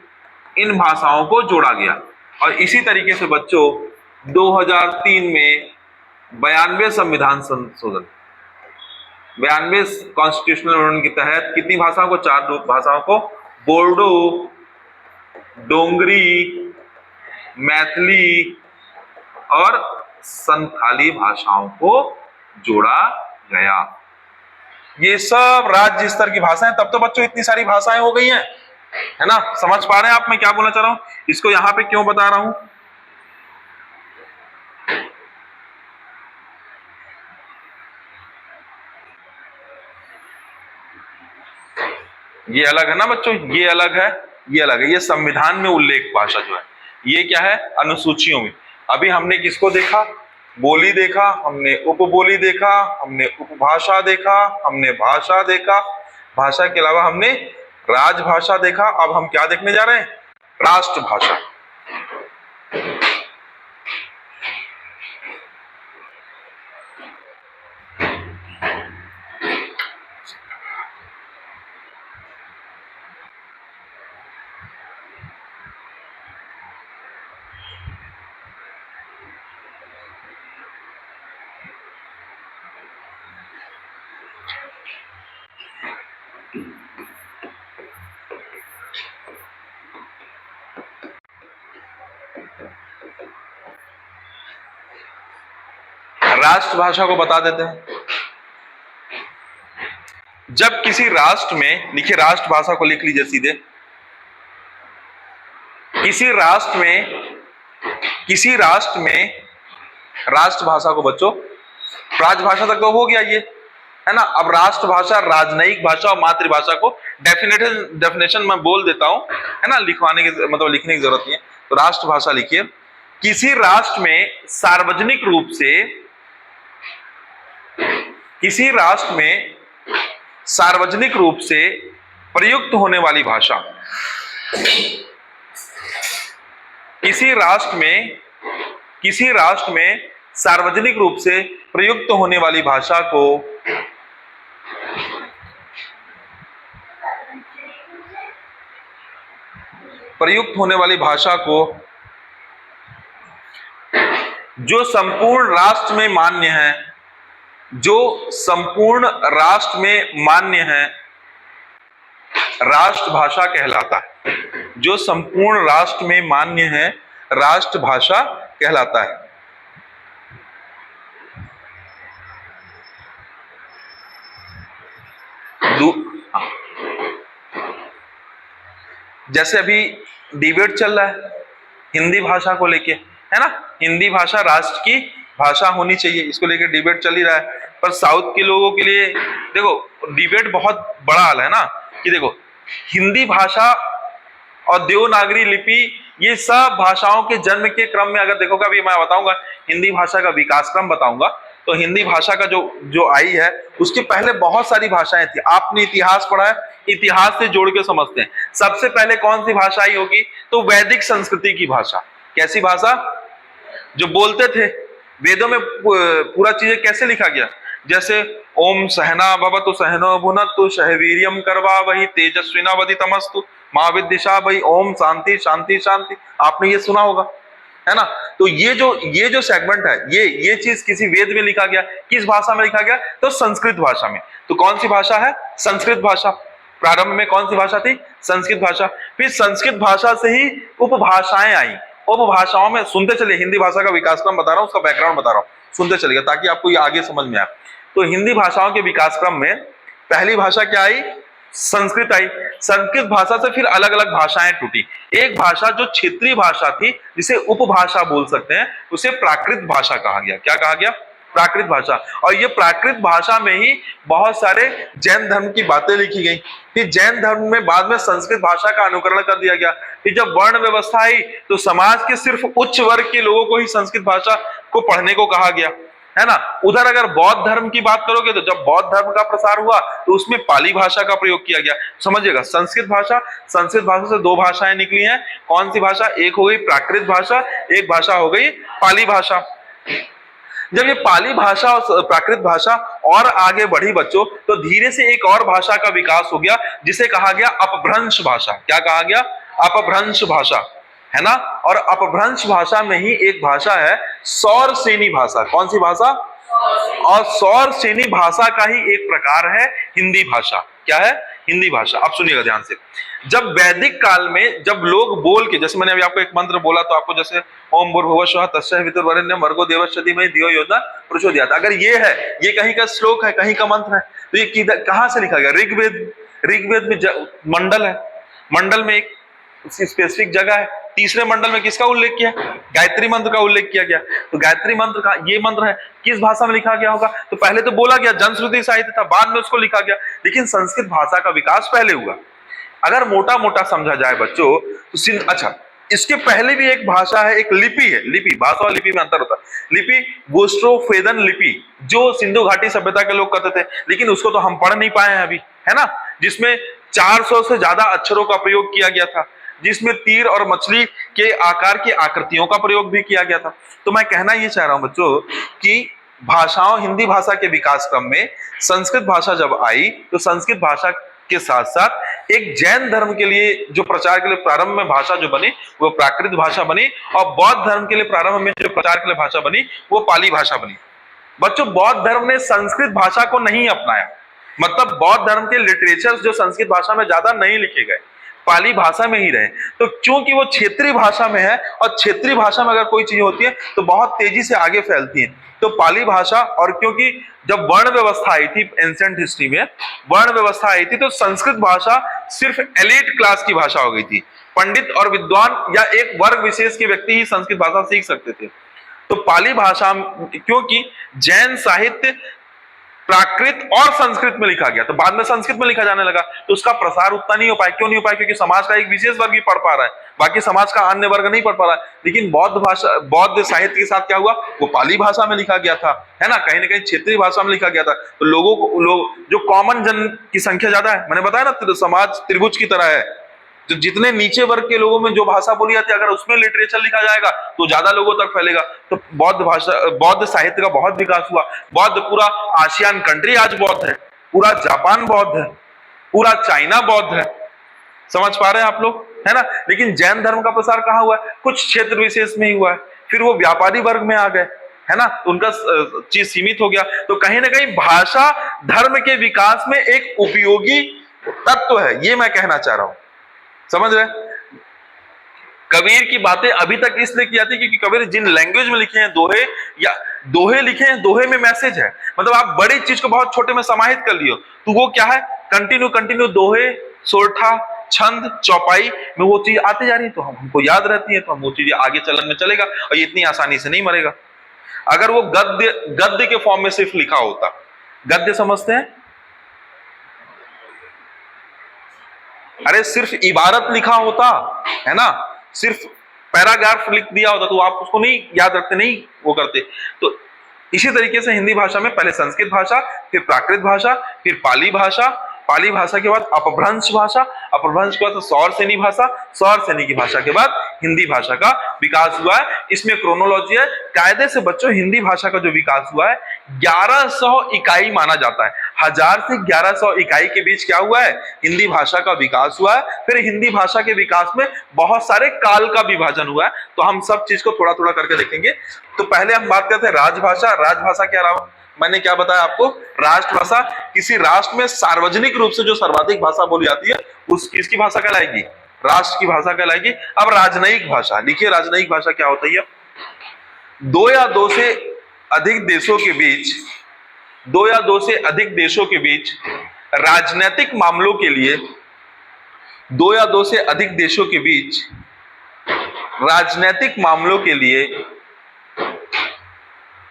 इन भाषाओं को जोड़ा गया। और इसी तरीके से बच्चों 2003 में 92 संविधान संशोधन, 92 कॉन्स्टिट्यूशनल अमेंडमेंट के तहत कितनी भाषाओं को, 4 भाषाओं को, बोर्डो, डोंगरी, मैथिली और संथाली भाषाओं को जोड़ा गया। ये सब राज्य स्तर की भाषाएं। तब तो बच्चों इतनी सारी भाषाएं हो गई हैं, है ना। समझ पा रहे हैं आप मैं क्या बोलना चाह रहा हूं? इसको यहां पे क्यों बता रहा हूं? ये अलग है ना बच्चों, ये अलग है, ये अलग है। ये संविधान में उल्लेख भाषा जो है, ये क्या है, अनुसूचियों में। अभी हमने किसको देखा? बोली देखा, हमने उपबोली देखा, हमने उपभाषा देखा, हमने भाषा देखा, भाषा के अलावा हमने राजभाषा देखा। अब हम क्या देखने जा रहे हैं? राष्ट्रभाषा। राष्ट्रभाषा को बता देते हैं। जब किसी राष्ट्र में, लिखिए राष्ट्रभाषा को लिख लीजिए सीधे, किसी राष्ट्र में राष्ट्रभाषा को बच्चों, राजभाषा तक तो हो गया ये, है ना। अब राष्ट्रभाषा, राजनयिक भाषा और मातृभाषा को डेफिनेशन मैं बोल देता हूं, है ना, लिखवाने की मतलब लिखने की जरूरत नहीं है। तो राष्ट्रभाषा लिखिए, किसी राष्ट्र में सार्वजनिक रूप से, किसी राष्ट्र में सार्वजनिक रूप से प्रयुक्त होने वाली भाषा, किसी राष्ट्र में सार्वजनिक रूप से प्रयुक्त होने वाली भाषा को जो संपूर्ण राष्ट्र में मान्य है, जो संपूर्ण राष्ट्र में मान्य है, राष्ट्रभाषा कहलाता है। जो संपूर्ण राष्ट्र में मान्य है, राष्ट्रभाषा कहलाता है। जैसे अभी डिबेट चल रहा है हिंदी भाषा को लेके, है ना, हिंदी भाषा राष्ट्र की भाषा होनी चाहिए, इसको लेके डिबेट चल ही रहा है। पर साउथ के लोगों के लिए देखो डिबेट बहुत बड़ा हाल है ना, कि देखो हिंदी भाषा और देवनागरी लिपि, ये सब भाषाओं के जन्म के क्रम में अगर देखोगे, अभी मैं बताऊंगा हिंदी भाषा का विकास क्रम बताऊंगा, तो हिंदी भाषा का जो आई है, उसके पहले बहुत सारी भाषाएं थी। आपने इतिहास पढ़ा है, इतिहास से जोड़ के समझते हैं। सबसे पहले कौन सी भाषा आई होगी? तो वैदिक संस्कृति की भाषा। कैसी भाषा? जो बोलते थे, वेदों में पूरा चीजें कैसे लिखा गया, जैसे ओम सहना भवतु सहनो भुनक्तु सहवीर्यम करवा वही तेजस्विनावदितमस्तु मां विद्विषा वही ओम शांति शांति शांति। आपने ये सुना होगा, है ना। तो ये जो सेगमेंट है, ये चीज किसी वेद में लिखा गया। किस भाषा में लिखा गया? तो संस्कृत भाषा में। तो कौन सी भाषा है? संस्कृत भाषा। प्रारंभ में कौन सी भाषा थी? संस्कृत भाषा। फिर संस्कृत भाषा से ही उपभाषाएं आई। उपभाषाओं में सुनते चलिए, हिंदी भाषा का विकास क्रम बता रहा हूं, उसका बैकग्राउंड बता रहा हूं, सुनते चलिए ताकि आपको ये आगे समझ में आए। तो हिंदी भाषाओं के विकास क्रम में पहली भाषा क्या आई? संस्कृत आई। संस्कृत भाषा से फिर अलग अलग भाषाएं टूटी। एक भाषा जो क्षेत्रीय भाषा थी, जिसे उपभाषा बोल सकते हैं, उसे प्राकृत भाषा कहा गया। क्या कहा गया? प्राकृत भाषा। और ये प्राकृत भाषा में ही बहुत सारे जैन धर्म की बातें लिखी गई। फिर जैन धर्म में बाद में संस्कृत भाषा का अनुकरण कर दिया गया। फिर जब वर्ण व्यवस्था आई तो समाज के सिर्फ उच्च वर्ग के लोगों को ही संस्कृत भाषा को पढ़ने को कहा गया, है ना। उधर अगर बौद्ध धर्म की बात करोगे तो जब बौद्ध धर्म का प्रसार हुआ तो उसमें पाली भाषा का प्रयोग किया गया। समझिएगा, संस्कृत भाषा से दो भाषाएं निकली हैं। कौन सी भाषा? एक हो गई प्राकृत भाषा, एक भाषा हो गई पाली भाषा। जब ये पाली भाषा और प्राकृत भाषा और आगे बढ़ी बच्चों, तो धीरे से एक और भाषा का विकास हो गया जिसे कहा गया अपभ्रंश भाषा। क्या कहा गया? अपभ्रंश भाषा, है ना। और अपभ्रंश भाषा में ही एक भाषा है सौरसेनी भाषा। कौन सी भाषा? और सौरसेनी भाषा का ही एक प्रकार है हिंदी भाषा। क्या है? हिंदी भाषा। अब सुनिएगा ध्यान से। जब वैदिक काल में जब लोग बोल के, जैसे मैंने अभी आपको एक मंत्र बोला तो आपको जैसे ओम भूर्भुवः स्वः तस्मै वितुर्वरेण्यं भर्गो देवस्य धीमहि धियो यो न प्रचोदयात्, अगर ये है, ये कहीं का श्लोक है, कहीं का मंत्र है, तो ये कहां से लिखा गया? ऋग्वेद में मंडल है, मंडल में एक स्पेसिफिक जगह है। तीसरे मंडल में किसका उल्लेख किया? गायत्री मंत्र का उल्लेख किया गया। तो गायत्री मंत्र का ये मंत्र है, किस भाषा में लिखा गया होगा? तो पहले तो बोला गया जनश्रुति साहित्य था, बाद में उसको लिखा गया, लेकिन संस्कृत भाषा का विकास पहले हुआ। अगर मोटा मोटा समझा जाए बच्चों तो अच्छा, इसके पहले भी एक भाषा है, एक लिपि है। लिपि, भाषा और लिपि में अंतर होता है। लिपि गोस्ट्रोफेदन लिपि, जो सिंधु घाटी सभ्यता के लोग करते थे, लेकिन उसको तो हम पढ़ नहीं पाए हैं अभी, है ना, जिसमें 400 से ज्यादा अक्षरों का प्रयोग किया गया था, जिसमें तीर और मछली के आकार की आकृतियों का प्रयोग भी किया गया था। तो मैं कहना ये चाह रहा हूं बच्चों कि भाषाओं, हिंदी भाषा के विकास क्रम में संस्कृत भाषा जब आई, तो संस्कृत भाषा के साथ साथ एक जैन धर्म के लिए जो प्रचार के लिए प्रारंभ में भाषा जो बनी वो प्राकृत भाषा बनी, और बौद्ध धर्म के लिए प्रारंभ में जो प्रचार के लिए भाषा बनी वो पाली भाषा बनी। बच्चों, बौद्ध धर्म ने संस्कृत भाषा को नहीं अपनाया, मतलब बौद्ध धर्म के लिटरेचर जो संस्कृत भाषा में ज्यादा नहीं लिखे गए, पाली भाषा में ही रहे। तो क्योंकि वो क्षेत्रीय भाषा में है, और क्षेत्रीय भाषा में अगर कोई चीज होती है तो बहुत तेजी से आगे फैलती है, तो पाली भाषा। और क्योंकि जब वर्ण व्यवस्था आई थी एंशिएंट हिस्ट्री में, वर्ण व्यवस्था आई थी, तो संस्कृत भाषा सिर्फ एलीट क्लास की भाषा हो गई थी। पंडित और विद्वान या एक वर्ग विशेष के व्यक्ति ही संस्कृत भाषा सीख सकते थे। तो पाली भाषा, क्योंकि जैन साहित्य प्राकृत और संस्कृत में लिखा गया, तो बाद में संस्कृत में लिखा जाने लगा, तो उसका प्रसार उतना नहीं हो पाया। क्यों नहीं हो पाया? क्योंकि समाज का एक विशेष वर्ग ही पढ़ पा रहा है, बाकी समाज का अन्य वर्ग नहीं पढ़ पा रहा है। लेकिन बौद्ध भाषा, बौद्ध साहित्य के साथ क्या हुआ? वो पाली भाषा में लिखा गया था, है ना, कहीं ना कहीं क्षेत्रीय भाषा में लिखा गया था। तो लोगों को, लोग जो कॉमन जन की संख्या ज्यादा है, मैंने बताया ना, समाज त्रिभुज की तरह है, जो जितने नीचे वर्ग के लोगों में जो भाषा बोली जाती है, अगर उसमें लिटरेचर लिखा जाएगा तो ज्यादा लोगों तक फैलेगा। तो बौद्ध भाषा, बौद्ध साहित्य का बहुत विकास हुआ। बौद्ध, पूरा आसियान कंट्री आज बौद्ध है, पूरा जापान बौद्ध है, पूरा चाइना बौद्ध है। समझ पा रहे हैं आप लोग, है ना। लेकिन जैन धर्म का प्रसार कहाँ हुआ है? कुछ क्षेत्र विशेष में ही हुआ है, फिर वो व्यापारी वर्ग में आ गए, है ना, उनका चीज सीमित हो गया। तो कहीं ना कहीं भाषा धर्म के विकास में एक उपयोगी तत्व है, ये मैं कहना चाह रहा हूं। समझ रहे? कबीर की बातें अभी तक इसलिए की जाती क्योंकि कबीर जिन लैंग्वेज में लिखे हैं, दोहे या दोहे लिखे हैं, दोहे में मैसेज है। मतलब आप बड़ी चीज को बहुत छोटे में समाहित कर लियो, तो वो क्या है? कंटिन्यू कंटिन्यू दोहे, सोरठा, छंद, चौपाई में वो चीज आती जा रही है, तो हमको याद रहती है, तो हम वो चीज आगे चलन में चलेगा, और ये इतनी आसानी से नहीं मरेगा। अगर वो गद्य के फॉर्म में सिर्फ लिखा होता, गद्य समझते हैं? अरे सिर्फ इबारत लिखा होता, है ना, सिर्फ पैराग्राफ लिख दिया होता, तो आप उसको नहीं याद रखते, नहीं वो करते। तो इसी तरीके से हिंदी भाषा में पहले संस्कृत भाषा, फिर प्राकृत भाषा, फिर पाली भाषा, पाली भाषा के बाद अपभ्रंश भाषा, अपभ्रंश के बाद सौरसेनी भाषा, सौरसेनी की भाषा के बाद हिंदी भाषा का विकास हुआ है। इसमें क्रोनोलॉजी है, कायदे से बच्चों हिंदी भाषा का जो विकास हुआ है 1100 इकाई माना जाता है। 1000 से 1100 इकाई के बीच क्या हुआ है? हिंदी भाषा का विकास हुआ है। फिर हिंदी भाषा के विकास में बहुत सारे काल का विभाजन हुआ है, तो हम सब चीज को थोड़ा थोड़ा करके देखेंगे। तो पहले हम बात करते हैं राजभाषा। राजभाषा के अलावा मैंने क्या बताया आपको? राष्ट्रभाषा। किसी राष्ट्र में सार्वजनिक रूप से जो सर्वाधिक भाषा बोली जाती है उस किसकी भाषा कहलाएगी? राष्ट्र की भाषा कहलाएगी। अब राजनयिक भाषा लिखिए, राजनयिक भाषा क्या होता है? दो या दो से अधिक देशों के बीच, दो या दो से अधिक देशों के बीच राजनीतिक मामलों के लिए, दो या दो से अधिक देशों के बीच राजनीतिक मामलों के लिए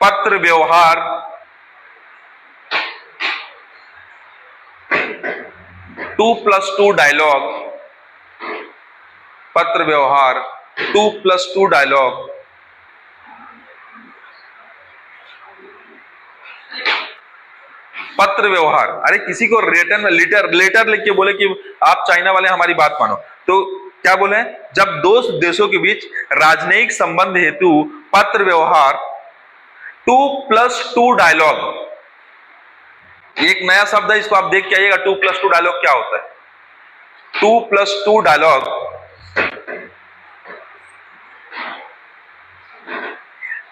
पत्र व्यवहार, 2+2 डायलॉग, पत्र व्यवहार 2+2 डायलॉग, पत्र व्यवहार। अरे किसी को रिटर्न लेटर लिख के बोले कि आप चाइना वाले हमारी बात मानो, तो क्या बोले? जब दो देशों के बीच राजनयिक संबंध हेतु पत्र व्यवहार 2+2 डायलॉग, एक नया शब्द है, इसको आप देख के आइएगा। 2+2 डायलॉग क्या होता है? 2+2 dialogue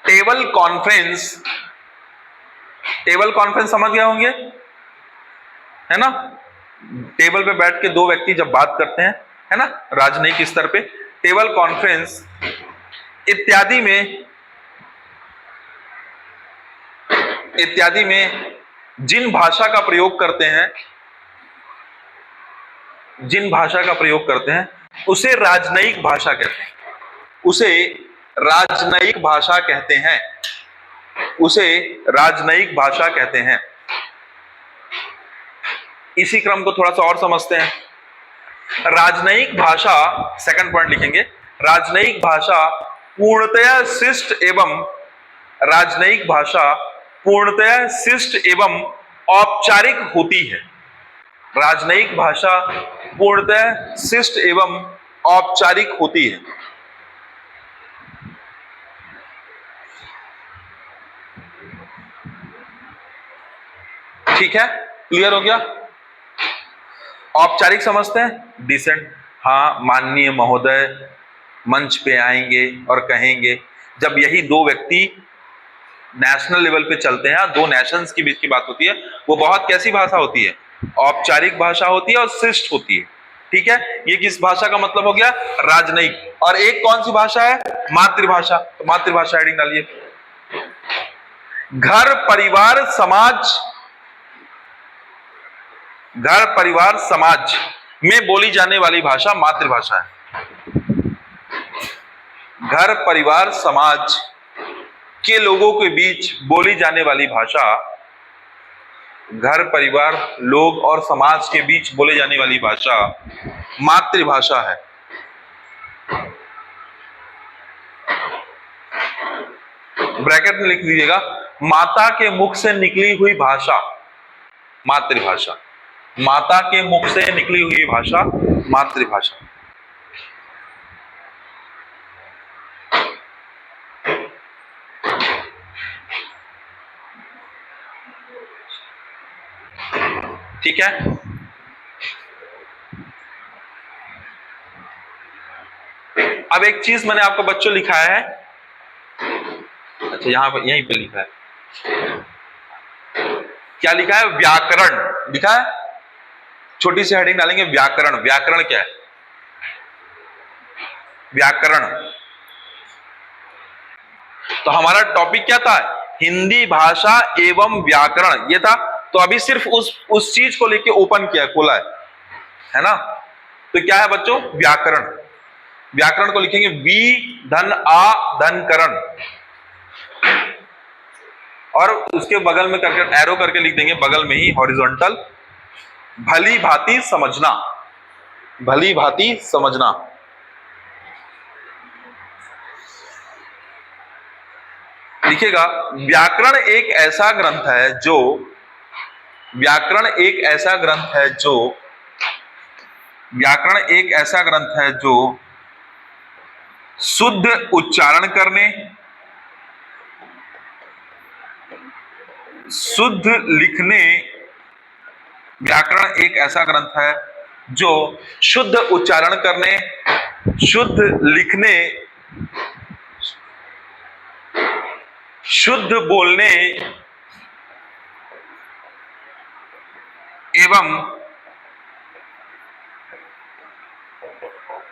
table conference, table conference समझ गए होंगे, है ना? टेबल पे बैठ के दो व्यक्ति जब बात करते हैं, है ना, राजनयिक स्तर पे, टेबल कॉन्फ्रेंस इत्यादि में जिन भाषा का प्रयोग करते हैं, जिन भाषा का प्रयोग करते हैं उसे राजनयिक भाषा कहते हैं, उसे राजनयिक भाषा कहते हैं, उसे राजनयिक भाषा कहते हैं। इसी क्रम को थोड़ा सा और समझते हैं। राजनयिक भाषा, सेकंड पॉइंट लिखेंगे, राजनयिक भाषा पूर्णतया शिष्ट एवं, राजनयिक भाषा पूर्णतया शिष्ट एवं औपचारिक होती है। राजनयिक भाषा पूर्णतः शिष्ट एवं औपचारिक होती है। ठीक है, क्लियर हो गया? औपचारिक समझते हैं, डिसेंट, हाँ माननीय महोदय मंच पे आएंगे और कहेंगे। जब यही दो व्यक्ति नेशनल लेवल पे चलते हैं, दो नेशंस के बीच की बात होती है, वो बहुत कैसी भाषा होती है? औपचारिक भाषा होती है और शिष्ट होती है। ठीक है, ये किस भाषा का मतलब हो गया? राजनयिक। और एक कौन सी भाषा है? मातृभाषा। तो मातृभाषा हेडिंग डालिए। घर परिवार समाज, घर परिवार समाज में बोली जाने वाली भाषा मातृभाषा है। घर परिवार समाज के लोगों के बीच बोली जाने वाली भाषा, घर परिवार लोग और समाज के बीच बोले जाने वाली भाषा मातृभाषा है। ब्रैकेट में लिख दीजिएगा, माता के मुख से निकली हुई भाषा मातृभाषा, माता के मुख से निकली हुई भाषा मातृभाषा। ठीक है, अब एक चीज मैंने आपको बच्चों लिखाया है, अच्छा यहां पर यहीं पे लिखा है, क्या लिखा है? व्याकरण लिखा है। छोटी सी हेडिंग डालेंगे, व्याकरण। व्याकरण क्या है? व्याकरण। तो हमारा टॉपिक क्या था? हिंदी भाषा एवं व्याकरण, ये था। तो अभी सिर्फ उस चीज को लेके ओपन किया, खोला है ना? तो क्या है बच्चों? व्याकरण। व्याकरण को लिखेंगे वी धन आ धन करण, और उसके बगल में करके एरो करके लिख देंगे, बगल में ही हॉरिजॉन्टल, भली भांति समझना, भली भांति समझना। लिखिएगा, व्याकरण एक ऐसा ग्रंथ है जो, व्याकरण एक ऐसा ग्रंथ है जो, व्याकरण एक ऐसा ग्रंथ है जो शुद्ध उच्चारण करने, शुद्ध लिखने, व्याकरण एक ऐसा ग्रंथ है जो शुद्ध उच्चारण करने, शुद्ध लिखने, शुद्ध बोलने एवं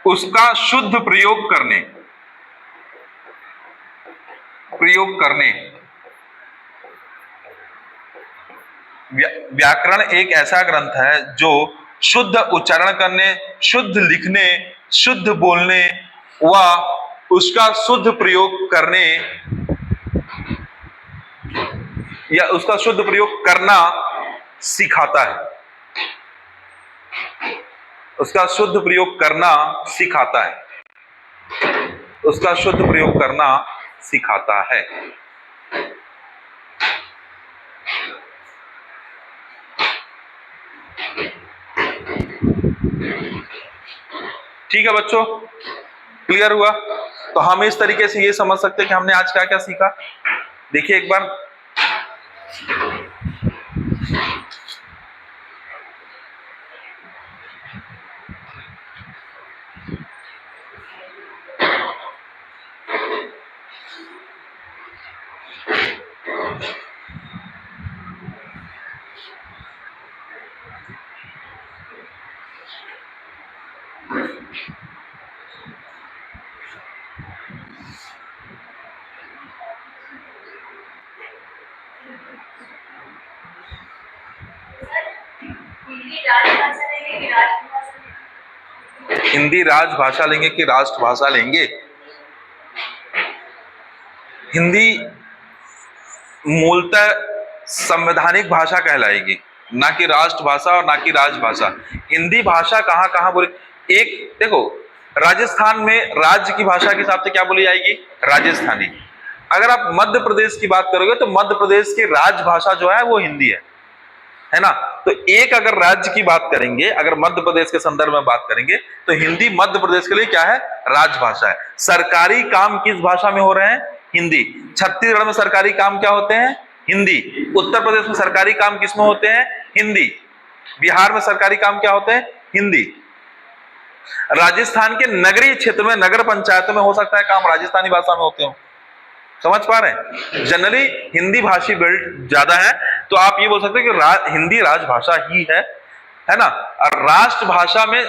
उसका शुद्ध प्रयोग करने, व्याकरण एक ऐसा ग्रंथ है जो शुद्ध उच्चारण करने, शुद्ध लिखने, शुद्ध बोलने व उसका शुद्ध प्रयोग करने या उसका शुद्ध प्रयोग करना सिखाता है, उसका शुद्ध प्रयोग करना सिखाता है, उसका शुद्ध प्रयोग करना सिखाता है। ठीक है बच्चों, क्लियर हुआ? तो हम इस तरीके से ये समझ सकते हैं कि हमने आज क्या क्या सीखा। देखिए एक बार, हिंदी राजभाषा लेंगे कि राष्ट्रभाषा लेंगे? हिंदी मूलतः संवैधानिक भाषा कहलाएगी, ना कि राष्ट्रभाषा और ना कि राजभाषा। हिंदी भाषा कहाँ कहाँ बोले, एक देखो, राजस्थान में राज्य की भाषा के हिसाब से क्या बोली जाएगी? राजस्थानी। अगर आप मध्य प्रदेश की बात करोगे तो मध्य प्रदेश की राजभाषा जो है वो हिंदी है ना। तो एक अगर राज्य की बात करेंगे, अगर मध्य प्रदेश के संदर्भ में बात करेंगे तो हिंदी मध्य प्रदेश के लिए क्या है? राजभाषा है। सरकारी काम किस भाषा में हो रहे हैं? हिंदी। छत्तीसगढ़ में सरकारी काम क्या होते हैं? हिंदी। उत्तर प्रदेश में सरकारी काम किसमें होते हैं? हिंदी। बिहार में सरकारी काम क्या होते हैं? हिंदी। राजस्थान के नगरीय क्षेत्र में, नगर पंचायतों में हो सकता है काम राजस्थानी भाषा में होते हो। समझ पा रहे हैं? जनरली हिंदी भाषी बेल्ट ज्यादा है, तो आप ये बोल सकते हैं कि हिंदी राजभाषा ही है ना। और राष्ट्रभाषा में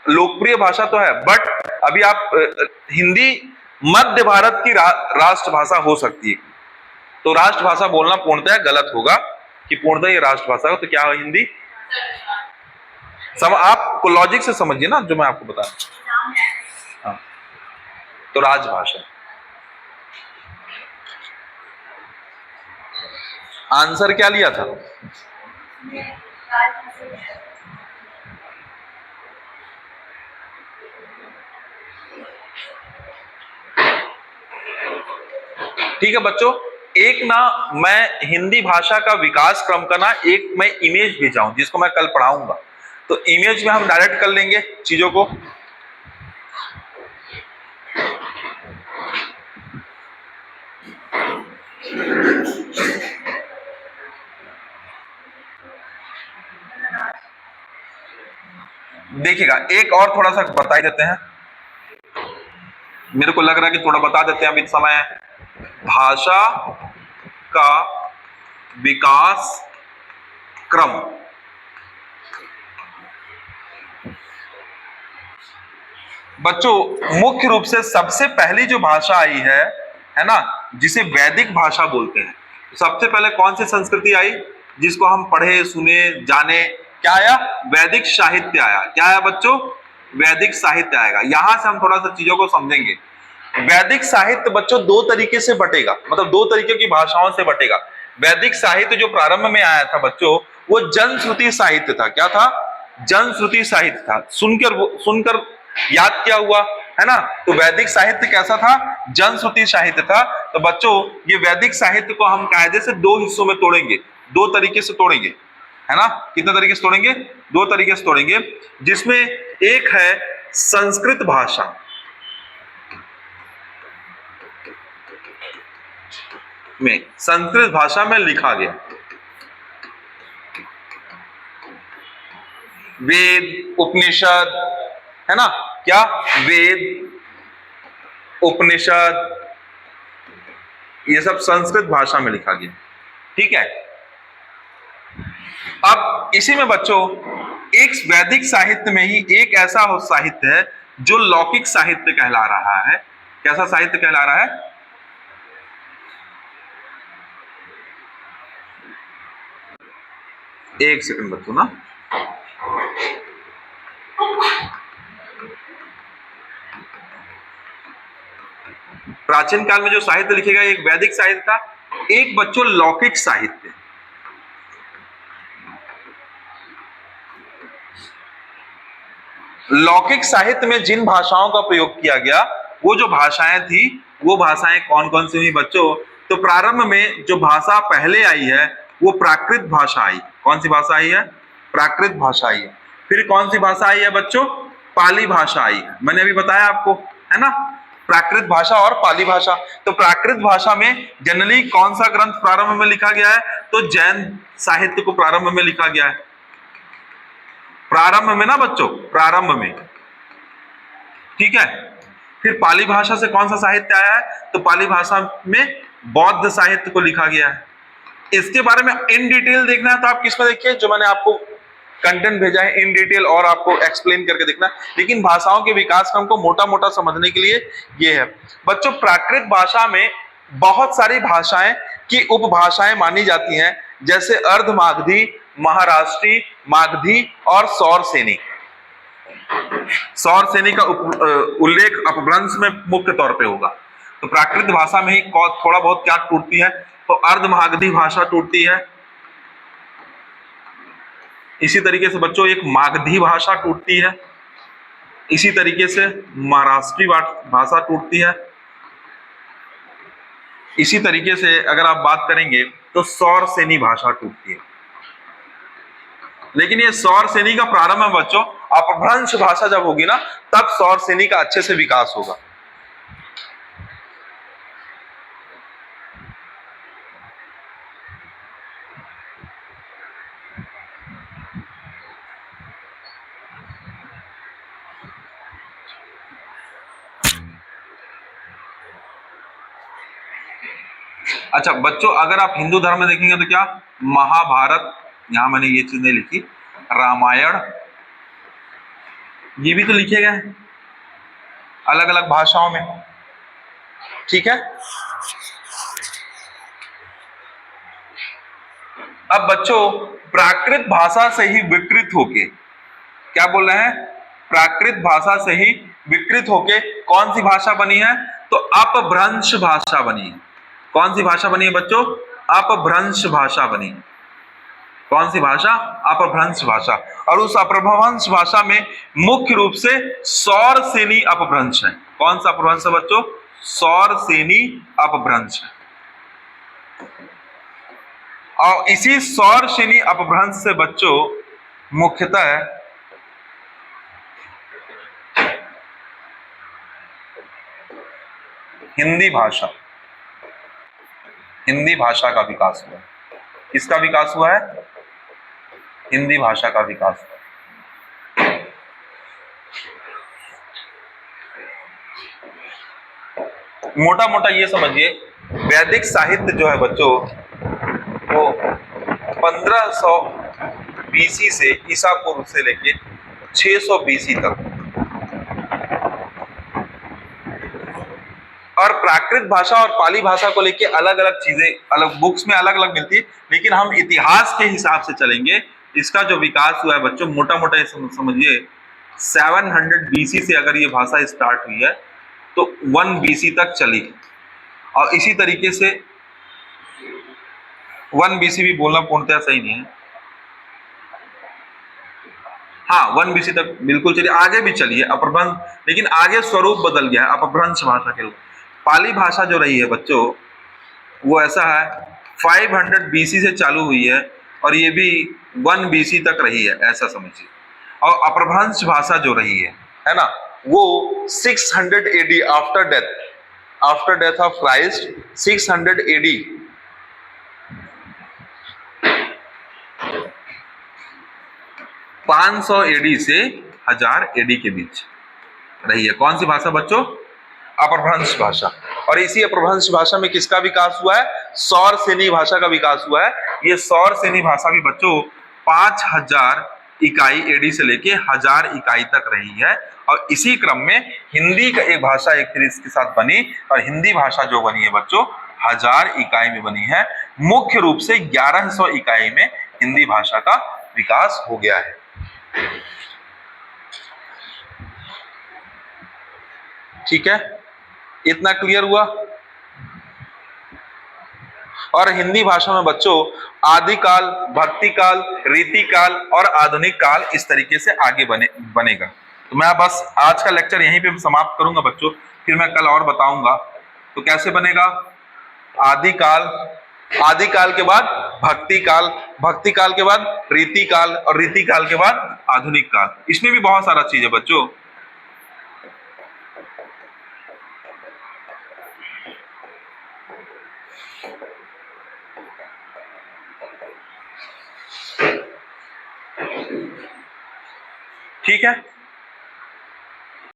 लोकप्रिय भाषा तो है, बट अभी आप हिंदी मध्य भारत की राष्ट्रभाषा हो सकती है। तो राष्ट्रभाषा बोलना पूर्णतः गलत होगा कि पूर्णतः ये राष्ट्रभाषा हो, तो क्या हो? हिंदी। आप लॉजिक से समझिए ना जो मैं आपको बता रहा हूं। हाँ, तो राजभाषा। आंसर क्या लिया था? ठीक है बच्चों, एक ना मैं हिंदी भाषा का विकास क्रम का ना एक मैं इमेज भेजा हूं जिसको मैं कल पढ़ाऊंगा, तो इमेज में हम डायरेक्ट कर लेंगे चीजों को। देखिएगा, एक और थोड़ा सा बता देते हैं, मेरे को लग रहा है कि थोड़ा बता देते हैं अभी समय। भाषा का विकास क्रम। बच्चों मुख्य रूप से सबसे पहली जो भाषा आई है ना, जिसे वैदिक भाषा बोलते हैं। सबसे पहले कौन सी संस्कृति आई जिसको हम पढ़े सुने जाने? क्या आया? वैदिक साहित्य आया। क्या आया बच्चों? वैदिक साहित्य आएगा। यहां से हम थोड़ा सा चीजों को समझेंगे। वैदिक साहित्य बच्चों दो तरीके से बटेगा, मतलब दो तरीके की भाषाओं से बटेगा। वैदिक साहित्य जो प्रारंभ में आया था बच्चों, वो जनश्रुति साहित्य था। क्या था? जनश्रुति साहित्य था। सुनकर याद क्या हुआ, है ना। तो वैदिक साहित्य कैसा था? जनश्रुति साहित्य था। तो बच्चों ये वैदिक साहित्य को हम कायदे से दो हिस्सों में तोड़ेंगे, दो तरीके से तोड़ेंगे, है ना। कितने तरीके से तोड़ेंगे? दो तरीके से तोड़ेंगे, जिसमें एक है संस्कृत भाषा, में संस्कृत भाषा में लिखा गया वेद उपनिषद, है ना। क्या? वेद उपनिषद, ये सब संस्कृत भाषा में लिखा गया। ठीक है। अब इसी में बच्चों एक वैदिक साहित्य में ही एक ऐसा साहित्य है जो लौकिक साहित्य कहला रहा है। कैसा साहित्य कहला रहा है? एक सेकंड बच्चों ना, प्राचीन काल में जो साहित्य लिखेगा एक वैदिक साहित्य था, एक बच्चों लौकिक साहित्य। लौकिक साहित्य में जिन भाषाओं का प्रयोग किया गया, वो जो भाषाएं थी, वो भाषाएं कौन कौन सी हुई बच्चों? तो प्रारंभ में जो भाषा पहले आई है वो प्राकृत भाषा आई। कौन सी भाषा आई है? प्राकृत भाषा आई है। फिर कौन सी भाषा आई है बच्चों? पाली भाषा आई है। मैंने अभी बताया आपको, है ना। प्राकृत भाषा और पाली भाषा। तो प्राकृत भाषा में जनरली कौन सा ग्रंथ प्रारंभ में लिखा गया है? तो जैन साहित्य को प्रारंभ में लिखा गया है। प्रारंभ में ना बच्चों, प्रारंभ में, ठीक है। फिर पाली भाषा से कौन सा साहित्य आया है? तो पाली भाषा में बौद्ध साहित्य को लिखा गया है। इसके बारे में इन डिटेल देखना है तो आप किसमें देखिए, जो मैंने आपको कंटेंट भेजा है इन डिटेल और आपको एक्सप्लेन करके देखना। लेकिन भाषाओं के विकास क्रम को मोटा मोटा समझने के लिए ये है बच्चों। प्राकृत भाषा में बहुत सारी भाषाएं की उपभाषाएं मानी जाती हैं, जैसे अर्धमागधी, महाराष्ट्री, मागधी और सौरसेनी। सौरसेनी का उल्लेख अपभ्रंश में मुख्य तौर पे होगा। तो प्राकृत भाषा में ही थोड़ा बहुत क्या टूटती है? तो अर्धमागधी भाषा टूटती है। इसी तरीके से बच्चों एक मागधी भाषा टूटती है। इसी तरीके से महाराष्ट्री भाषा टूटती है। इसी तरीके से अगर आप बात करेंगे तो सौरसेनी भाषा टूटती है। लेकिन ये सौरसेनी का प्रारंभ है बच्चों, अपभ्रंश भाषा जब होगी ना तब सौरसेनी का अच्छे से विकास होगा। अच्छा बच्चों, अगर आप हिंदू धर्म में देखेंगे तो क्या महाभारत, यहां मैंने ये चीज नहीं लिखी, रामायण, ये भी तो लिखे गए हैं अलग अलग भाषाओं में, ठीक है। अब बच्चों प्राकृत भाषा से ही विकृत होके, क्या बोल रहे हैं, प्राकृत भाषा से ही विकृत होके कौन सी भाषा बनी है? तो अपभ्रंश भाषा बनी है। कौन सी भाषा बनी है बच्चों? अपभ्रंश भाषा बनी है। कौन सी भाषा? अपभ्रंश भाषा। और उस अपभ्रंश भाषा में मुख्य रूप से सौरसेनी अपभ्रंश है। कौन सा अपभ्रंश है बच्चों? सौरसेनी अपभ्रंश है। और इसी सौरसेनी अपभ्रंश से बच्चों मुख्यतः हिंदी भाषा का विकास हुआ। किसका विकास हुआ है? हिंदी भाषा का विकास हुआ। मोटा मोटा ये समझिए, वैदिक साहित्य जो है बच्चों वो 1500 बीसी से ईसा पूर्व से लेके 600 बीसी तक, और प्राकृत भाषा और पाली भाषा को लेके अलग अलग चीजें अलग बुक्स में अलग अलग मिलती है, लेकिन हम इतिहास के हिसाब से चलेंगे। इसका जो विकास हुआ है बच्चों, मोटा मोटा समझिए 700 बीसी से अगर ये भाषा स्टार्ट हुई है तो 1 बीसी तक चली। और इसी तरीके से 1 बीसी भी बोलना पूर्णतः सही नहीं है, हाँ 1 बीसी तक बिल्कुल चलिए, आगे भी चलिए अपभ्रंश, लेकिन आगे स्वरूप बदल गया है अपभ्रंश भाषा के रूप। पाली भाषा जो रही है बच्चों वो ऐसा है 500 बीसी से चालू हुई है और ये भी 1 बीसी तक रही है, ऐसा समझिए। और अपभ्रंश भाषा जो रही है ना, वो 600 AD after death of Christ 600 AD 500 AD से 1000 एडी के बीच रही है। कौन सी भाषा बच्चों? अपभ्रंश भाषा। और इसी अपभ्रंश भाषा में किसका विकास हुआ है? सौरसेनी भाषा का विकास हुआ है। ये सौरसेनी भाषा भी बच्चों 5000 इकाई एडी से लेके 1000 इकाई तक रही है। और इसी क्रम में हिंदी का एक भाषा एक फिर इसके साथ बनी, और हिंदी भाषा जो बनी है बच्चों 1000 इकाई में बनी है। मुख्य रूप से 1100 इकाई में हिंदी भाषा का विकास हो गया है। ठीक है, इतना क्लियर हुआ। और हिंदी भाषा में बच्चों आदिकाल, भक्तिकाल, रीतिकाल और आधुनिक काल इस तरीके से आगे बनेगा। तो मैं बस आज का लेक्चर यहीं पे समाप्त करूंगा बच्चों, फिर मैं कल और बताऊंगा। तो कैसे बनेगा? आदिकाल के बाद भक्तिकाल, भक्तिकाल के बाद रीतिकाल और रीतिकाल के बाद आधुनिक काल। इसमें भी बहुत सारा चीज है बच्चों। ठीक है।